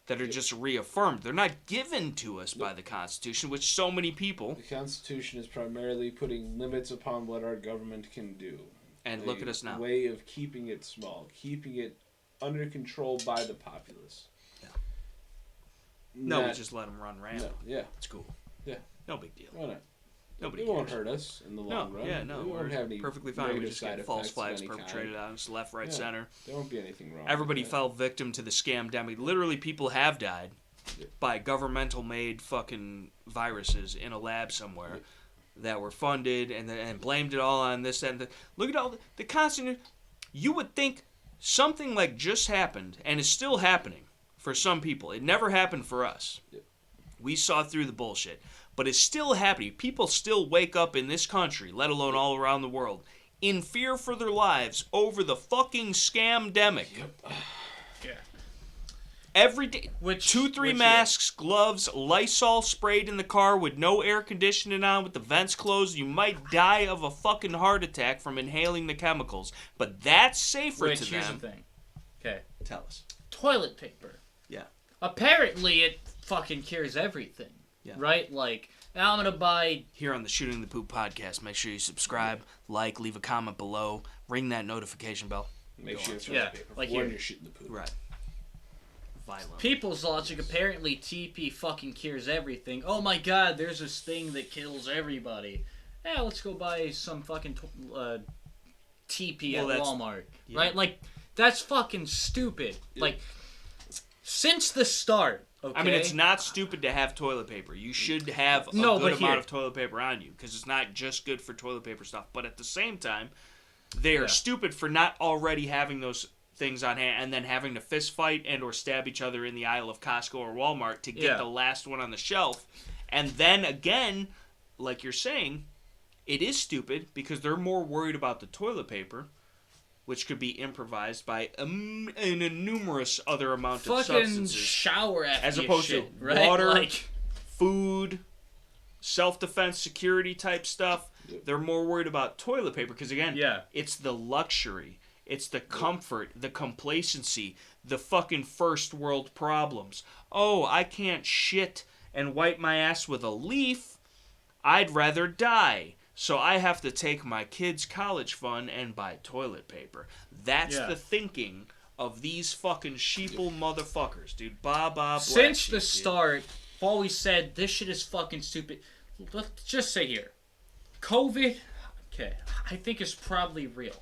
that are just reaffirmed. They're not given to us by the Constitution, which so many people... The Constitution is primarily putting limits upon what our government can do. And look at us now. A way of keeping it small, keeping it under control by the populace. Yeah. No, we just let them run rampant. No, yeah. It's cool. Yeah. No big deal. Why not? Nobody It won't hurt us in the long run. Yeah, no. We won't have any perfectly fine. We just side get false effects flags of any perpetrated kind. on us left, right, center. There won't be anything wrong. Everybody fell victim to the scamdemic. Literally, people have died by governmental-made fucking viruses in a lab somewhere that were funded and blamed it all on this and that. Look at all the constant... You would think something like just happened and is still happening for some people. It never happened for us. We saw through the bullshit. But it's still happening. People still wake up in this country, let alone all around the world, in fear for their lives over the fucking scamdemic. Yeah. Every day. 2-3 masks, gloves, Lysol sprayed in the car with no air conditioning on, with the vents closed. You might die of a fucking heart attack from inhaling the chemicals. But that's safer to them. Here's the thing. Okay. Tell us. Toilet paper. Yeah. Apparently it fucking cures everything. Yeah. Right? Like, now I'm going to buy... Here on the Shooting the Poop podcast, make sure you subscribe, like, leave a comment below, ring that notification bell. Make sure you have paper like when you're shooting the poop. Right. Violent. People's logic, apparently TP fucking cures everything. Oh my god, there's this thing that kills everybody. Yeah, let's go buy some fucking TP at Walmart. Yeah. Right? Like, that's fucking stupid. Yeah. Like, since the start... Okay. I mean, it's not stupid to have toilet paper. You should have a good amount of toilet paper on you, because it's not just good for toilet paper stuff. But at the same time, they are stupid for not already having those things on hand and then having to fist fight and or stab each other in the aisle of Costco or Walmart to get the last one on the shelf. And then again, like you're saying, it is stupid because they're more worried about the toilet paper, which could be improvised by a numerous other amount of substances. Shower as opposed to water, food, self-defense, security type stuff. They're more worried about toilet paper because, again, it's the luxury. It's the comfort, the complacency, the fucking first world problems. Oh, I can't shit and wipe my ass with a leaf. I'd rather die. So I have to take my kids' college fund and buy toilet paper. That's the thinking of these fucking sheeple motherfuckers, dude. Since the start, I've always said this shit is fucking stupid. Let's just say here, COVID, okay, I think is probably real.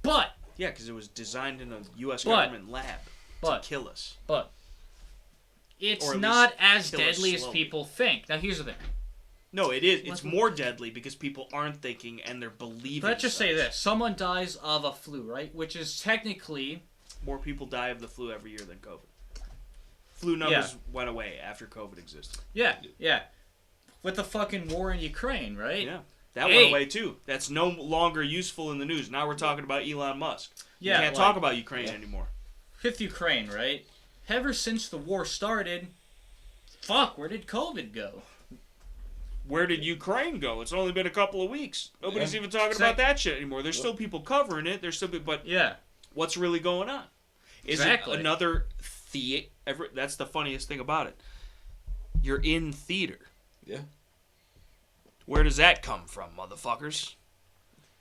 But... Yeah, because it was designed in a U.S. government lab to kill us. But it's not as deadly as people think. Now, here's the thing. No, it is. It's more deadly because people aren't thinking and they're believing. Let's just say this. Someone dies of a flu, right? Which is technically... More people die of the flu every year than COVID. Flu numbers went away after COVID existed. Yeah. With the fucking war in Ukraine, right? Yeah. That went away too. That's no longer useful in the news. Now we're talking about Elon Musk. You can't talk about Ukraine anymore. With Ukraine, right? Ever since the war started, where did COVID go? Where did Ukraine go? It's only been a couple of weeks. Nobody's even talking about that shit anymore. There's still people covering it. There's still people, but what's really going on? Is it another that's the funniest thing about it. You're in theater. Yeah. Where does that come from, motherfuckers?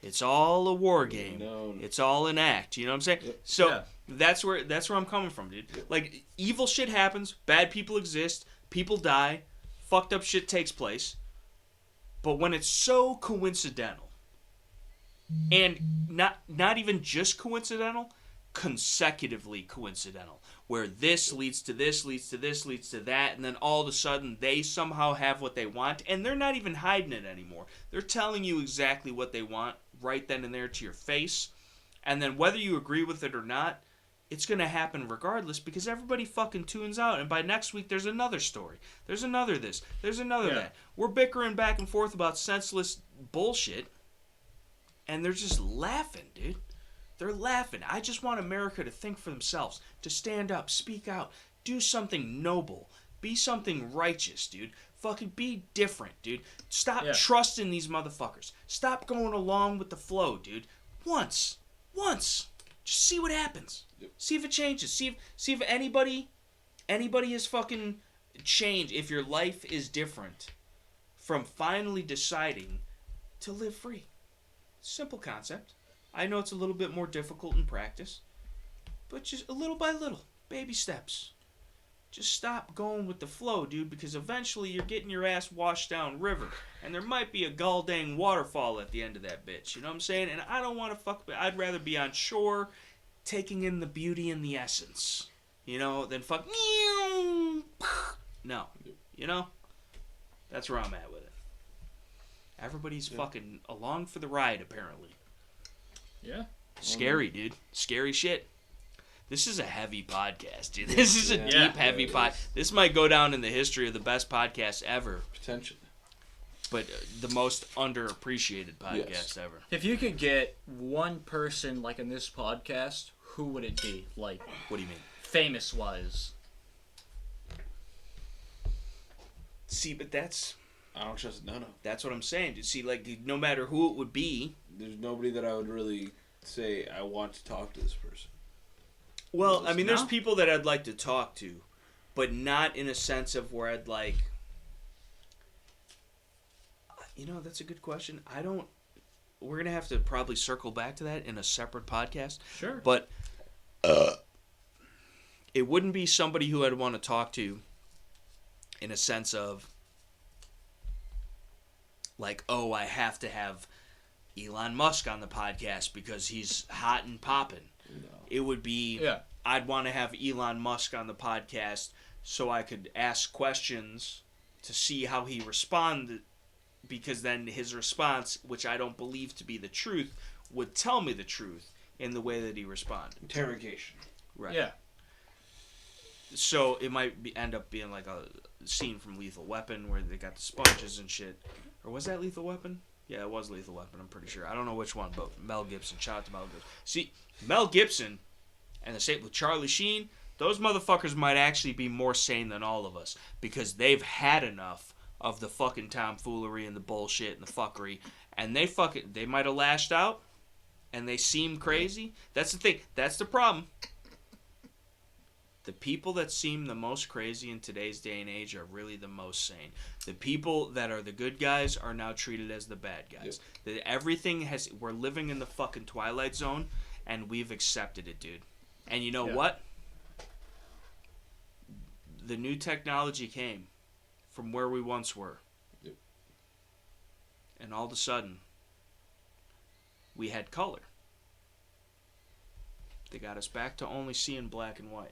It's all a war game. No. It's all an act. You know what I'm saying? Yep. So that's where I'm coming from, dude. Yep. Like, evil shit happens. Bad people exist. People die. Fucked up shit takes place. But when it's so coincidental, and not even just coincidental, consecutively coincidental, where this leads to this, leads to this, leads to that, and then all of a sudden they somehow have what they want, and they're not even hiding it anymore. They're telling you exactly what they want right then and there to your face, and then whether you agree with it or not, it's going to happen regardless because everybody fucking tunes out, and by next week there's another story. There's another this. There's another that. We're bickering back and forth about senseless bullshit, and they're just laughing, dude. They're laughing. I just want America to think for themselves, to stand up, speak out, do something noble, be something righteous, dude. Fucking be different, dude. Stop trusting these motherfuckers. Stop going along with the flow, dude. Once. Just see what happens. Yep. See if it changes. See if anybody is fucking changed. If your life is different from finally deciding to live free. Simple concept. I know it's a little bit more difficult in practice, but just a little by little, baby steps. Just stop going with the flow, dude, because eventually you're getting your ass washed down river, and there might be a goddamn waterfall at the end of that bitch. You know what I'm saying? And I don't want to fuck. I'd rather be on shore, taking in the beauty and the essence, you know, than fuck. No, you know, that's where I'm at with it. Everybody's fucking along for the ride, apparently. Yeah. Scary, dude. Scary shit. This is a heavy podcast, dude. This is a deep, heavy pod. This might go down in the history of the best podcast ever. Potentially. But the most underappreciated podcast ever. If you could get one person, like, in this podcast, who would it be? Like, what do you mean? Famous-wise. See, but that's... I don't trust none of them. That's what I'm saying. You see, like, no matter who it would be... There's nobody that I would really say, I want to talk to this person. Well, I mean, there's people that I'd like to talk to, but not in a sense of where I'd like... You know, that's a good question. I don't... We're going to have to probably circle back to that in a separate podcast. Sure. But it wouldn't be somebody who I'd want to talk to in a sense of, like, oh, I have to have Elon Musk on the podcast because he's hot and popping. No. It would be, I'd want to have Elon Musk on the podcast so I could ask questions to see how he responded, because then his response, which I don't believe to be the truth, would tell me the truth in the way that he responded. Interrogation. Right. Yeah. So it might end up being like a scene from Lethal Weapon where they got the sponges and shit. Or was that Lethal Weapon? Yeah, it was Lethal Weapon, I'm pretty sure. I don't know which one, but Mel Gibson. Shout out to Mel Gibson. See, Mel Gibson and the same with Charlie Sheen, those motherfuckers might actually be more sane than all of us because they've had enough of the fucking tomfoolery and the bullshit and the fuckery, and they might have lashed out and they seem crazy. That's the thing. That's the problem. The people that seem the most crazy in today's day and age are really the most sane. The people that are the good guys are now treated as the bad guys. Yep. We're living in the fucking Twilight Zone, and we've accepted it, dude. And you know what? The new technology came from where we once were. Yep. And all of a sudden, we had color. They got us back to only seeing black and white.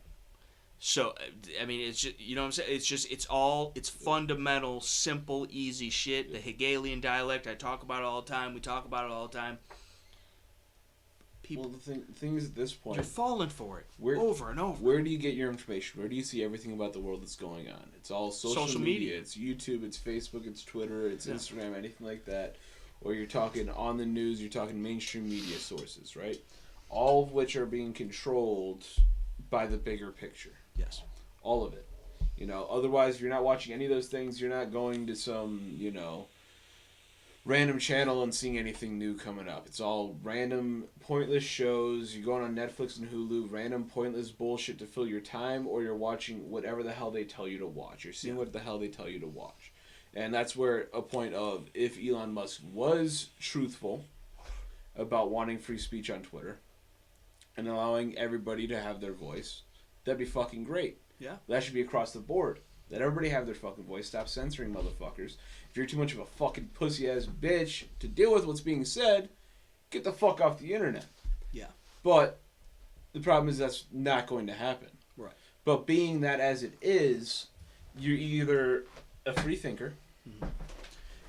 So, I mean, it's just, you know what I'm saying? It's fundamental, simple, easy shit. The Hegelian dialect, I talk about it all the time. We talk about it all the time. People, well, the thing is, at this point, you're falling for it over and over. Where do you get your information? Where do you see everything about the world that's going on? It's all social media. It's YouTube, it's Facebook, it's Twitter, it's Instagram, anything like that. Or you're talking on the news, you're talking mainstream media sources, right? All of which are being controlled by the bigger picture. Yes. All of it. You know, otherwise, if you're not watching any of those things, you're not going to some, you know, random channel and seeing anything new coming up. It's all random, pointless shows. You're going on Netflix and Hulu, random, pointless bullshit to fill your time, or you're watching whatever the hell they tell you to watch. You're seeing what the hell they tell you to watch. And that's where a point of, if Elon Musk was truthful about wanting free speech on Twitter and allowing everybody to have their voice, that'd be fucking great. Yeah. That should be across the board. Let everybody have their fucking voice. Stop censoring motherfuckers. If you're too much of a fucking pussy-ass bitch to deal with what's being said, get the fuck off the internet. Yeah. But the problem is that's not going to happen. Right. But being that as it is, you're either a free thinker,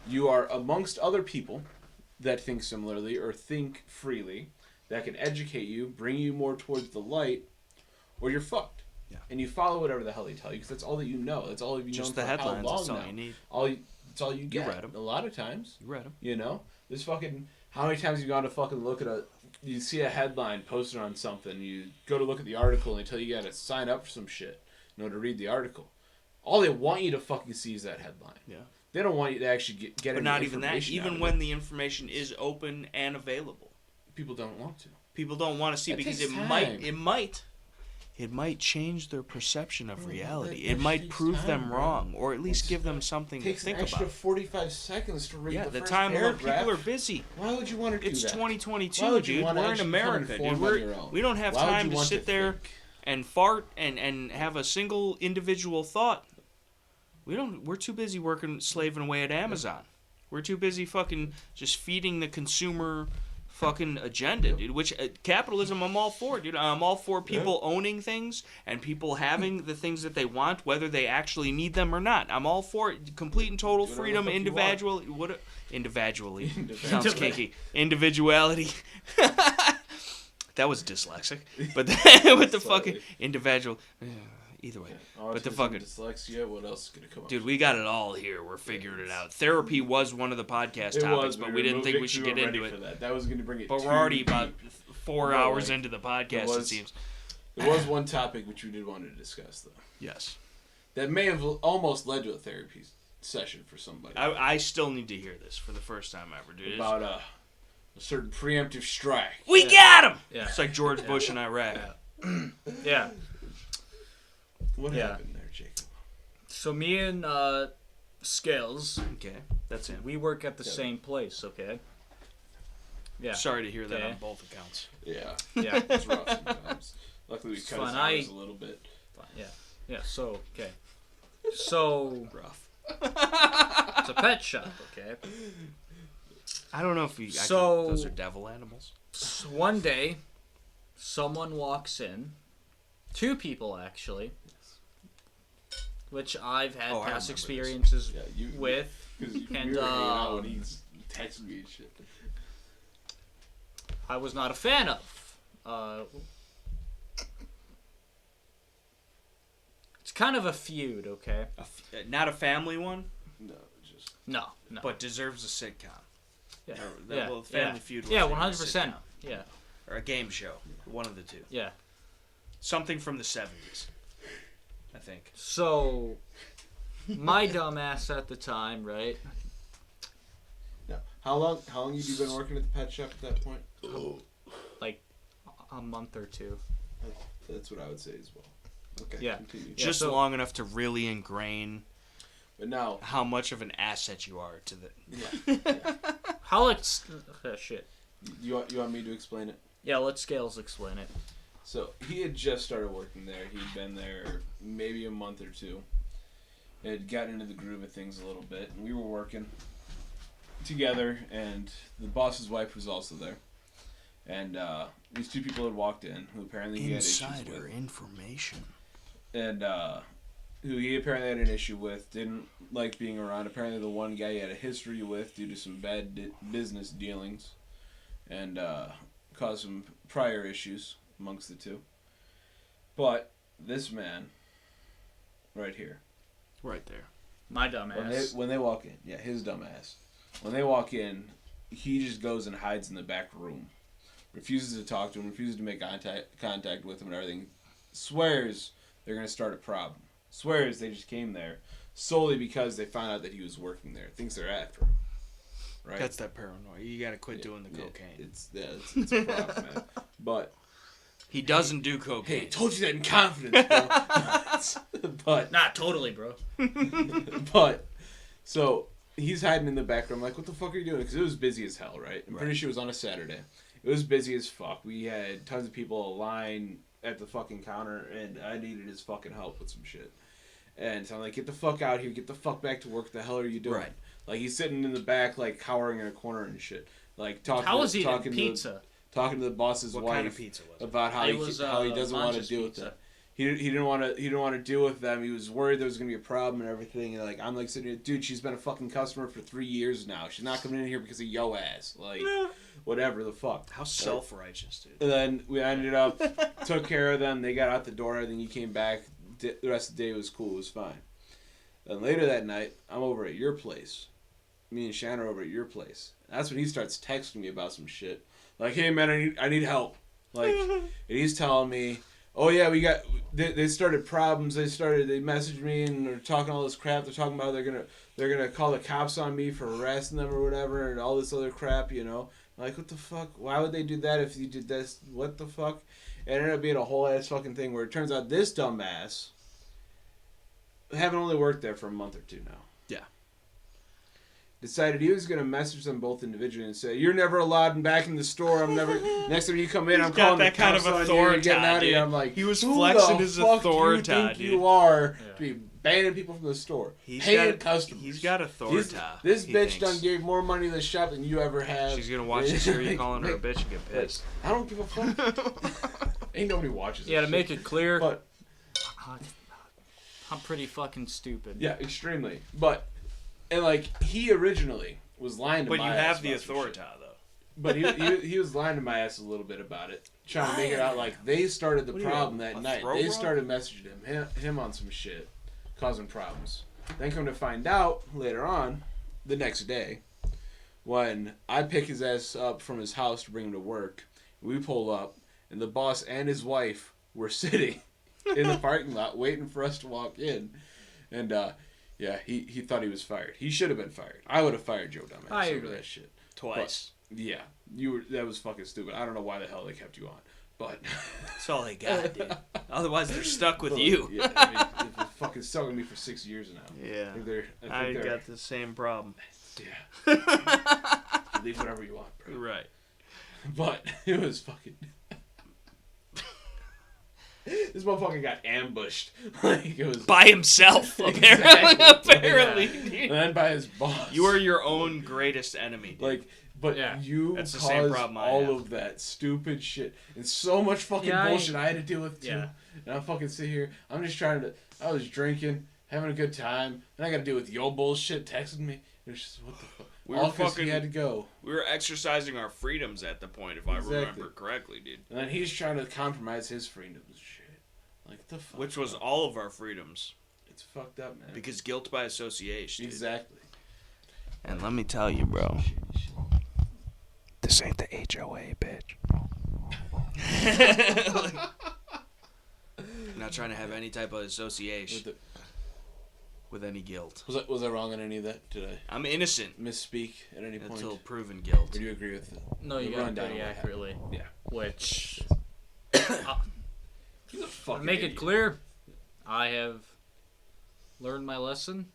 you are amongst other people that think similarly or think freely, that can educate you, bring you more towards the light, or you're fucked. Yeah. And you follow whatever the hell they tell you, because that's all that you know. That's all you've known just for the headlines. how long That's all now. you need. That's all you get. You read them. A lot of times. You read them. You know? There's fucking... How many times have you gone to fucking look at you see a headline posted on something, you go to look at the article, and they tell you gotta sign up for some shit in order to read the article. All they want you to fucking see is that headline. Yeah. They don't want you to actually get But any not even that. information Even when the information is open and available. People don't want to. People don't want to see That because takes it might change their perception of reality. that It might takes prove time, them bro. wrong, or at least give them something It to takes think an extra about. 45 seconds to read the The first time alone, paragraph. people are busy. Why would you want to do It's that? 2022, Why would you dude. want to We're in actually America, become informed on your own? we don't have Why would time you to want sit there think? and fart and have a single individual thought. We're too busy slaving away at Amazon. We're too busy fucking just feeding the consumer fucking agenda, dude. Which capitalism, I'm all for, dude. I'm all for people owning things and people having the things that they want, whether they actually need them or not. I'm all for it. Complete and total freedom, individually. Individually sounds kinky. Individuality. That was dyslexic, but with the fucking individual. Either way, but the fucking dyslexia. What else is gonna come up? Dude, we got it all here. We're figuring it out. Therapy was one of the podcast topics, but we didn't think we should get into it. That was gonna bring it. But we're already about 4 hours into the podcast. It seems. There was one topic which we did want to discuss, though. Yes. That may have almost led to a therapy session for somebody. I still need to hear this for the first time ever, dude. About a certain preemptive strike. We got him. Yeah. It's like George Bush in Iraq. Yeah. What happened there, Jacob? So me and Scales, Okay, that's him. we work at the same place, okay? Yeah. Sorry to hear that Okay. on both accounts. Yeah. Yeah. It's rough sometimes. Luckily, we It's cut his fun. hours a little bit. Yeah. Yeah, so, okay. So, Rough. it's a pet shop, okay? I don't know if those are devil animals. So one day, someone walks in. 2 people, actually. Which I've had I past remember experiences Yeah, with. Because you And, were hanging out when he's texting me and shit. I was not a fan of. It's kind of a feud, okay? Not a family one, No, just... No. but deserves a sitcom. Yeah. Well, Family Feud was Yeah, a 100%. sitcom. Yeah. Or a game show. One of the two. Yeah. Something from the 70s, I think. So, my dumbass at the time, right? No. How long have you been working at the pet shop at that point? Like a month or 2. That's what I would say as well. Okay, Yeah. continue. Yeah. Just so- long enough to really ingrain But now... how much of an asset you are to the... Yeah. Shit. You want me to explain it? Yeah, let Scales explain it. So, he had just started working there. He'd been there maybe a month or 2. Had gotten into the groove of things a little bit. And we were working together, and the boss's wife was also there. And these 2 people had walked in, who apparently he had issues Insider with. information. And who he apparently had an issue with, didn't like being around. Apparently the one guy he had a history with due to some bad business dealings. And caused some prior issues amongst the 2. But this man, right here, Right there. My dumbass. when they walk in, yeah, his dumb ass. When they walk in, he just goes and hides in the back room, refuses to talk to him, refuses to make contact with him and everything. Swears they're gonna start a problem. Swears they just came there solely because they found out that he was working there. Thinks they're after him. Right? That's that paranoia. You gotta quit doing the cocaine. It's a problem, man. But He doesn't do cocaine. hey, told you that in confidence, bro. But Not totally, bro. but so he's hiding in the back room. Like, what the fuck are you doing? Because it was busy as hell, right? I'm pretty sure it was on a Saturday. It was busy as fuck. We had tons of people line at the fucking counter, and I needed his fucking help with some shit. And so I'm like, get the fuck out here. Get the fuck back to work. What the hell are you doing? Right. Like, he's sitting in the back, like, cowering in a corner and shit. Like, talking How was he eating talking pizza? talking to the boss's What wife kind of pizza was it? about how It he was, how he doesn't want to Mancha's deal with pizza. that. He didn't want to deal with them. He was worried there was gonna be a problem and everything. And like, I'm like sitting here, dude. She's been a fucking customer for 3 years now. She's not coming in here because of yo ass. Like, whatever the fuck. How self-righteous, dude. And then we ended up took care of them. They got out the door. And then he came back. The rest of the day was cool. It was fine. Then later that night, I'm over at your place. Me and Shannon are over at your place. And that's when he starts texting me about some shit. Like, hey man, I need help. Like, and he's telling me, oh yeah, they started problems. They messaged me and they're talking all this crap. They're talking about they're gonna call the cops on me for harassing them or whatever and all this other crap, you know. Like, what the fuck? Why would they do that if you did this? What the fuck? It ended up being a whole ass fucking thing where it turns out this dumbass having only worked there for a month or two now. Yeah. Decided he was going to message them both individually and say, "You're never allowed back in the store. I'm never. Next time you come in, I'm calling that the kind of cops on you. You're getting out of here." dude. I'm like, He was who flexing the his fuck authority, do you think dude. you are to be banning people from the store, paying got, customers? He's got authority. This bitch done gave more money to the shop than you ever have. She's gonna watch this hear you calling her a bitch and get pissed. I don't give a fuck. Ain't nobody watches. Yeah, to shit. make it clear, But I'm pretty fucking stupid. yeah, extremely. But and like he originally was lying to But my you ass have the about some authority, shit. though. But he was lying to my ass a little bit about it, trying to make it out like they started the problem that night. They started messaging him on some shit, causing problems. Then come to find out later on, the next day, when I pick his ass up from his house to bring him to work, we pull up, and the boss and his wife were sitting in the parking lot waiting for us to walk in, and yeah, he thought he was fired. He should have been fired. I would have fired Joe Dumbass I over agree. that shit. Twice. But, yeah, that was fucking stupid. I don't know why the hell they kept you on, but That's all they got, dude. Otherwise, they're stuck with you. Yeah, I mean, they've been fucking stuck with me for 6 years now. Yeah. I think they're got the same problem. yeah. You leave whatever you want, bro. Right. But it was fucking. This motherfucker got ambushed. Like it was By himself, apparently. Exactly. Apparently. and then by his boss. You are your own greatest enemy, dude. Like, but Yeah. you That's the caused same problem I all have. of that stupid shit and so much fucking bullshit I had to deal with too. Yeah. And I fucking sit here. I'm just trying to. I was drinking, having a good time, and I got to deal with yo bullshit texting me. It was just what the fuck. We All were 'cause fucking- he had to go. We were exercising our freedoms at the point, if I remember correctly, dude. And then he's trying to compromise his freedoms and shit. Like the fuck. Which was bro? all of our freedoms. It's fucked up, man. Because guilt by association. Dude. Exactly. And let me tell you, bro. This ain't the H.O.A, bitch. Not trying to have any type of association with any guilt. Was I wrong on any of that? Did I I'm innocent misspeak at any point? until proven guilt. Or do you agree with it? No, you got it pretty accurately. Yeah. Which, He's a fucking make idiot. it clear, I have learned my lesson.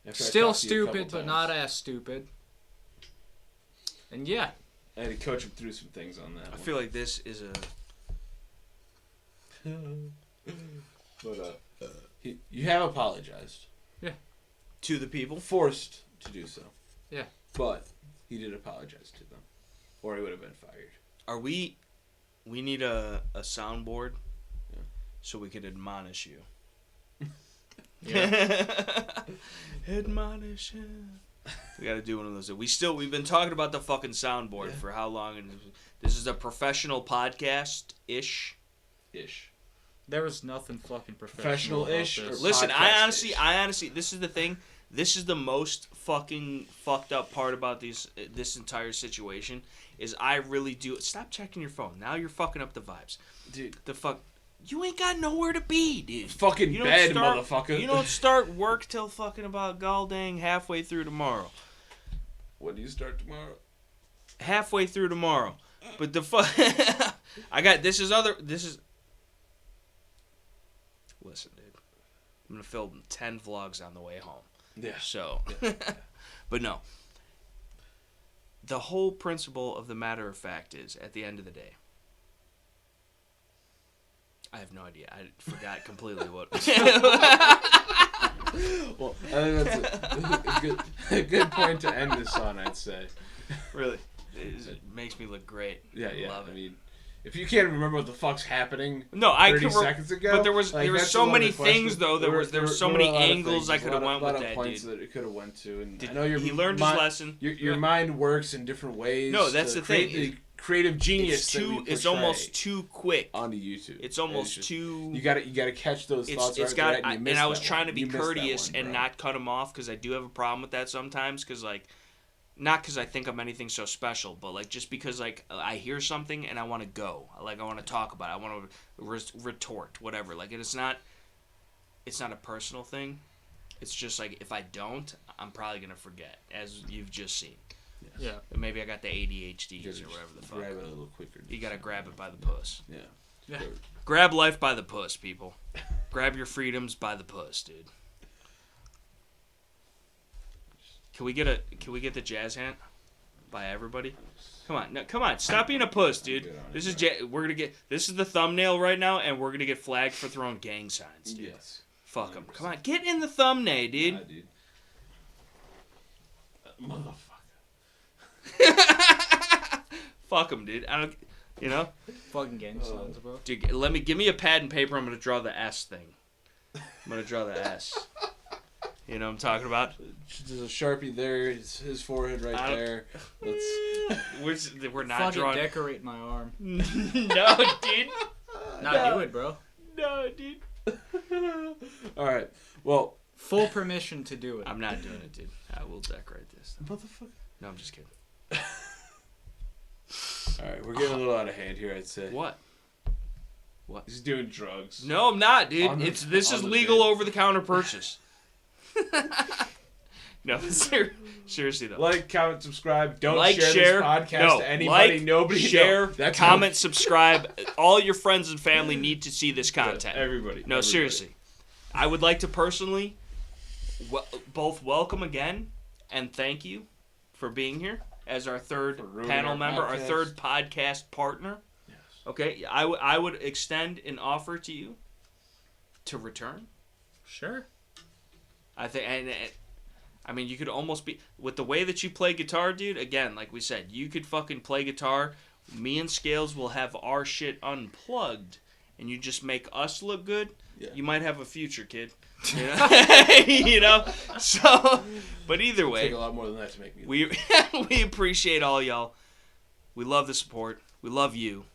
After I Still talked to you a couple stupid, but times. not as stupid. And yeah, I had to coach him through some things on that. I feel like this is a... But you have apologized. To the people? Forced to do so. Yeah. But he did apologize to them, or he would have been fired. Are we... We need a soundboard Yeah. so we could admonish you. yeah. Admonish him. We got to do one of those. We've been talking about the fucking soundboard for how long? And this is a professional podcast-ish. There was nothing fucking professional Professional-ish about this. or- Listen, Podcast-ish. I honestly, this is the thing. This is the most fucking fucked up part about this entire situation is I really do. Stop checking your phone. Now you're fucking up the vibes. Dude. The fuck. You ain't got nowhere to be, dude. Fucking You bed, start, motherfucker. You don't start work till fucking about goddamn halfway through tomorrow. When do you start tomorrow? Halfway through tomorrow. But the fuck. This is. Listen, dude. I'm gonna film 10 vlogs on the way home. Yeah. So, but no. The whole principle of the matter of fact is, at the end of the day, I have no idea. I forgot completely what. Well, I think that's a good point to end this on, I'd say. Really, it makes me look great. Yeah. Love it. I mean, if you can't remember what the fuck's happening, No, I 30 could. seconds ago, But there was that's so the many only question. things though. There were so were many a lot of angles I things, could have went a lot with of that, points dude. that it could have went to, and I know He learned his lesson. Your mind works in different ways. No, that's to the thing. create the creative genius. It's almost too quick. onto YouTube. It's almost too. You gotta catch those thoughts. It's right got, there, and you I was missed that trying one. to be You missed that courteous one, and bro. not cut him off because I do have a problem with that sometimes. Because not because I think I'm anything so special, but just because I hear something and I want to go, I want to talk about it, I want to retort, whatever. It's not a personal thing. It's just if I don't, I'm probably gonna forget, as you've just seen. Yes. Yeah. Maybe I got the ADHDs or whatever the fuck. Grab it a little quicker. You gotta grab it by the puss. Yeah. Yeah. Grab life by the puss, people. Grab your freedoms by the puss, dude. Can we get the jazz hand by everybody? Come on, no, come on, stop being a puss, dude. This is this is the thumbnail right now, and we're gonna get flagged for throwing gang signs, dude. Yes. Fuck them. Come on, get in the thumbnail, dude. Nah, dude. Motherfucker. Fuck them, dude. I don't, you know. Fucking gang signs, bro. Dude, give me a pad and paper. I'm gonna draw the S thing. I'm gonna draw the S. You know what I'm talking about? There's a Sharpie there. His forehead right there. We're not fucking drawing. Decorate my arm. No, dude. Do it, bro. No, dude. All right. Well, full permission to do it. I'm not doing it, dude. I will decorate this. Motherfucker. No, I'm just kidding. All right, we're getting a little out of hand here, I'd say. What? He's doing drugs. No, I'm not, dude. This is legal over-the-counter purchase. No, seriously though. Like, comment, subscribe. Don't like, share this podcast to anybody. Nobody. Share. That's comment, subscribe. All your friends and family need to see this content. Everybody. No, seriously. I would like to personally both welcome again and thank you for being here as our third panel member, our third podcast partner. Yes. Okay, I would extend an offer to you to return. Sure. I think, and I mean, you could almost be with the way that you play guitar, dude. Again, like we said, you could fucking play guitar. Me and Scales will have our shit unplugged, and you just make us look good. Yeah. You might have a future, kid. You know? You know? So, but either way, take a lot more than that to make me. We appreciate all y'all. We love the support. We love you.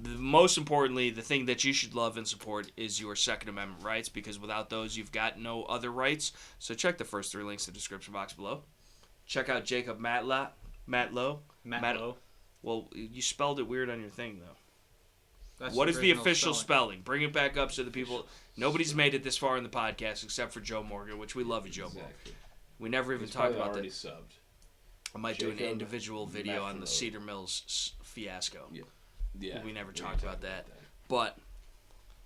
Most importantly, the thing that you should love and support is your Second Amendment rights, because without those, you've got no other rights. So check the first 3 links in the description box below. Check out Jacob Matlow. Well, you spelled it weird on your thing, though. What is the official spelling? Bring it back up so the people... Nobody's made it this far in the podcast except for Joe Morgan, which we love you, Joe Morgan. We never even talked about that. Subbed. I might do an individual video on the Cedar Mills fiasco. Yeah, we never talked about that. But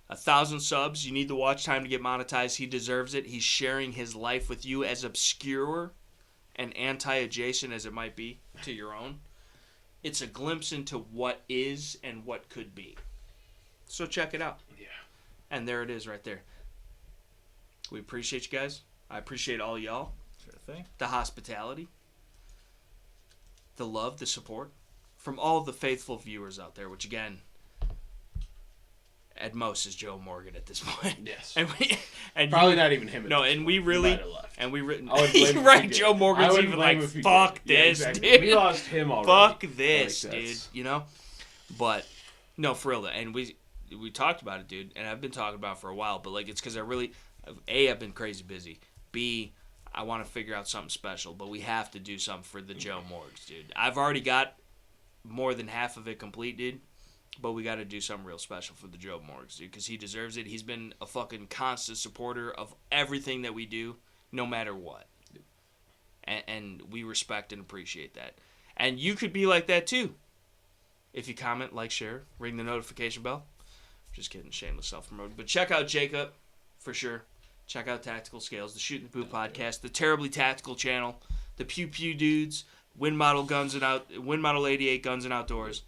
1,000 subs, you need the watch time to get monetized. He deserves it. He's sharing his life with you, as obscure and anti-adjacent as it might be to your own. It's a glimpse into what is and what could be. So check it out. Yeah. And there it is right there. We appreciate you guys. I appreciate all y'all. Sure thing. The hospitality. The love, the support. From all the faithful viewers out there, which again, at most is Joe Morgan at this point. Yes. And probably not even him. And we really, right. Joe Morgan's even like, fuck this, dude. We lost him already. Fuck this, dude. You know. But no, for real. And we talked about it, dude. And I've been talking about it for a while. But like, it's because I've been crazy busy. B, I want to figure out something special. But we have to do something for the Joe Morgs, dude. I've already got more than half of it complete, dude. But we got to do something real special for the Joe Morgs, dude, because he deserves it. He's been a fucking constant supporter of everything that we do, no matter what. And we respect and appreciate that. And you could be like that, too. If you comment, like, share, ring the notification bell. Just kidding, shameless self-promoting. But check out Jacob, for sure. Check out Tactical Scales, the Shooting the Poop podcast, the Terribly Tactical channel, the Pew Pew Dudes, Wind Model 88 Guns and Outdoors.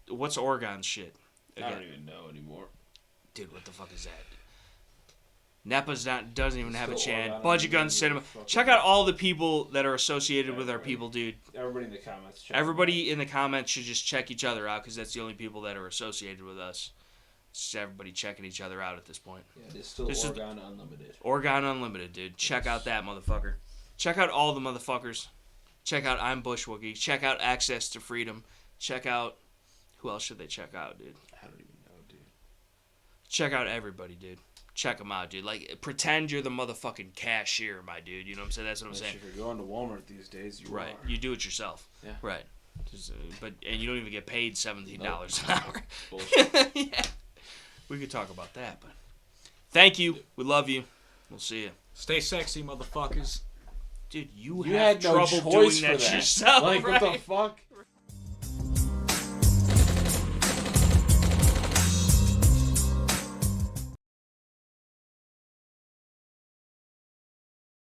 What's Oregon's shit? Again. I don't even know anymore. Dude, what the fuck is that? Nepa's doesn't even have a channel. Budget Gun Cinema. Check out all the people that are associated with our people, dude. Everybody in the comments. Everybody in the comments should just check each other out, because that's the only people that are associated with us. It's just everybody checking each other out at this point. Yeah, there's still Oregon Unlimited. Oregon Unlimited, dude. Check out that motherfucker. Check out all the motherfuckers. Check out I'm Bushwookie. Check out Access to Freedom. Check out... Who else should they check out, dude? I don't even know, dude. Check out everybody, dude. Check them out, dude. Like, pretend you're the motherfucking cashier, my dude. You know what I'm saying? That's what I'm saying. If you're going to Walmart these days, you right. You do it yourself. Yeah. Right. And you don't even get paid $17 an hour. Bullshit. Yeah. We could talk about that, but... Thank you. We love you. We'll see you. Stay sexy, motherfuckers. Dude, you had have no trouble choice doing for that that. yourself, Like, right? what the fuck?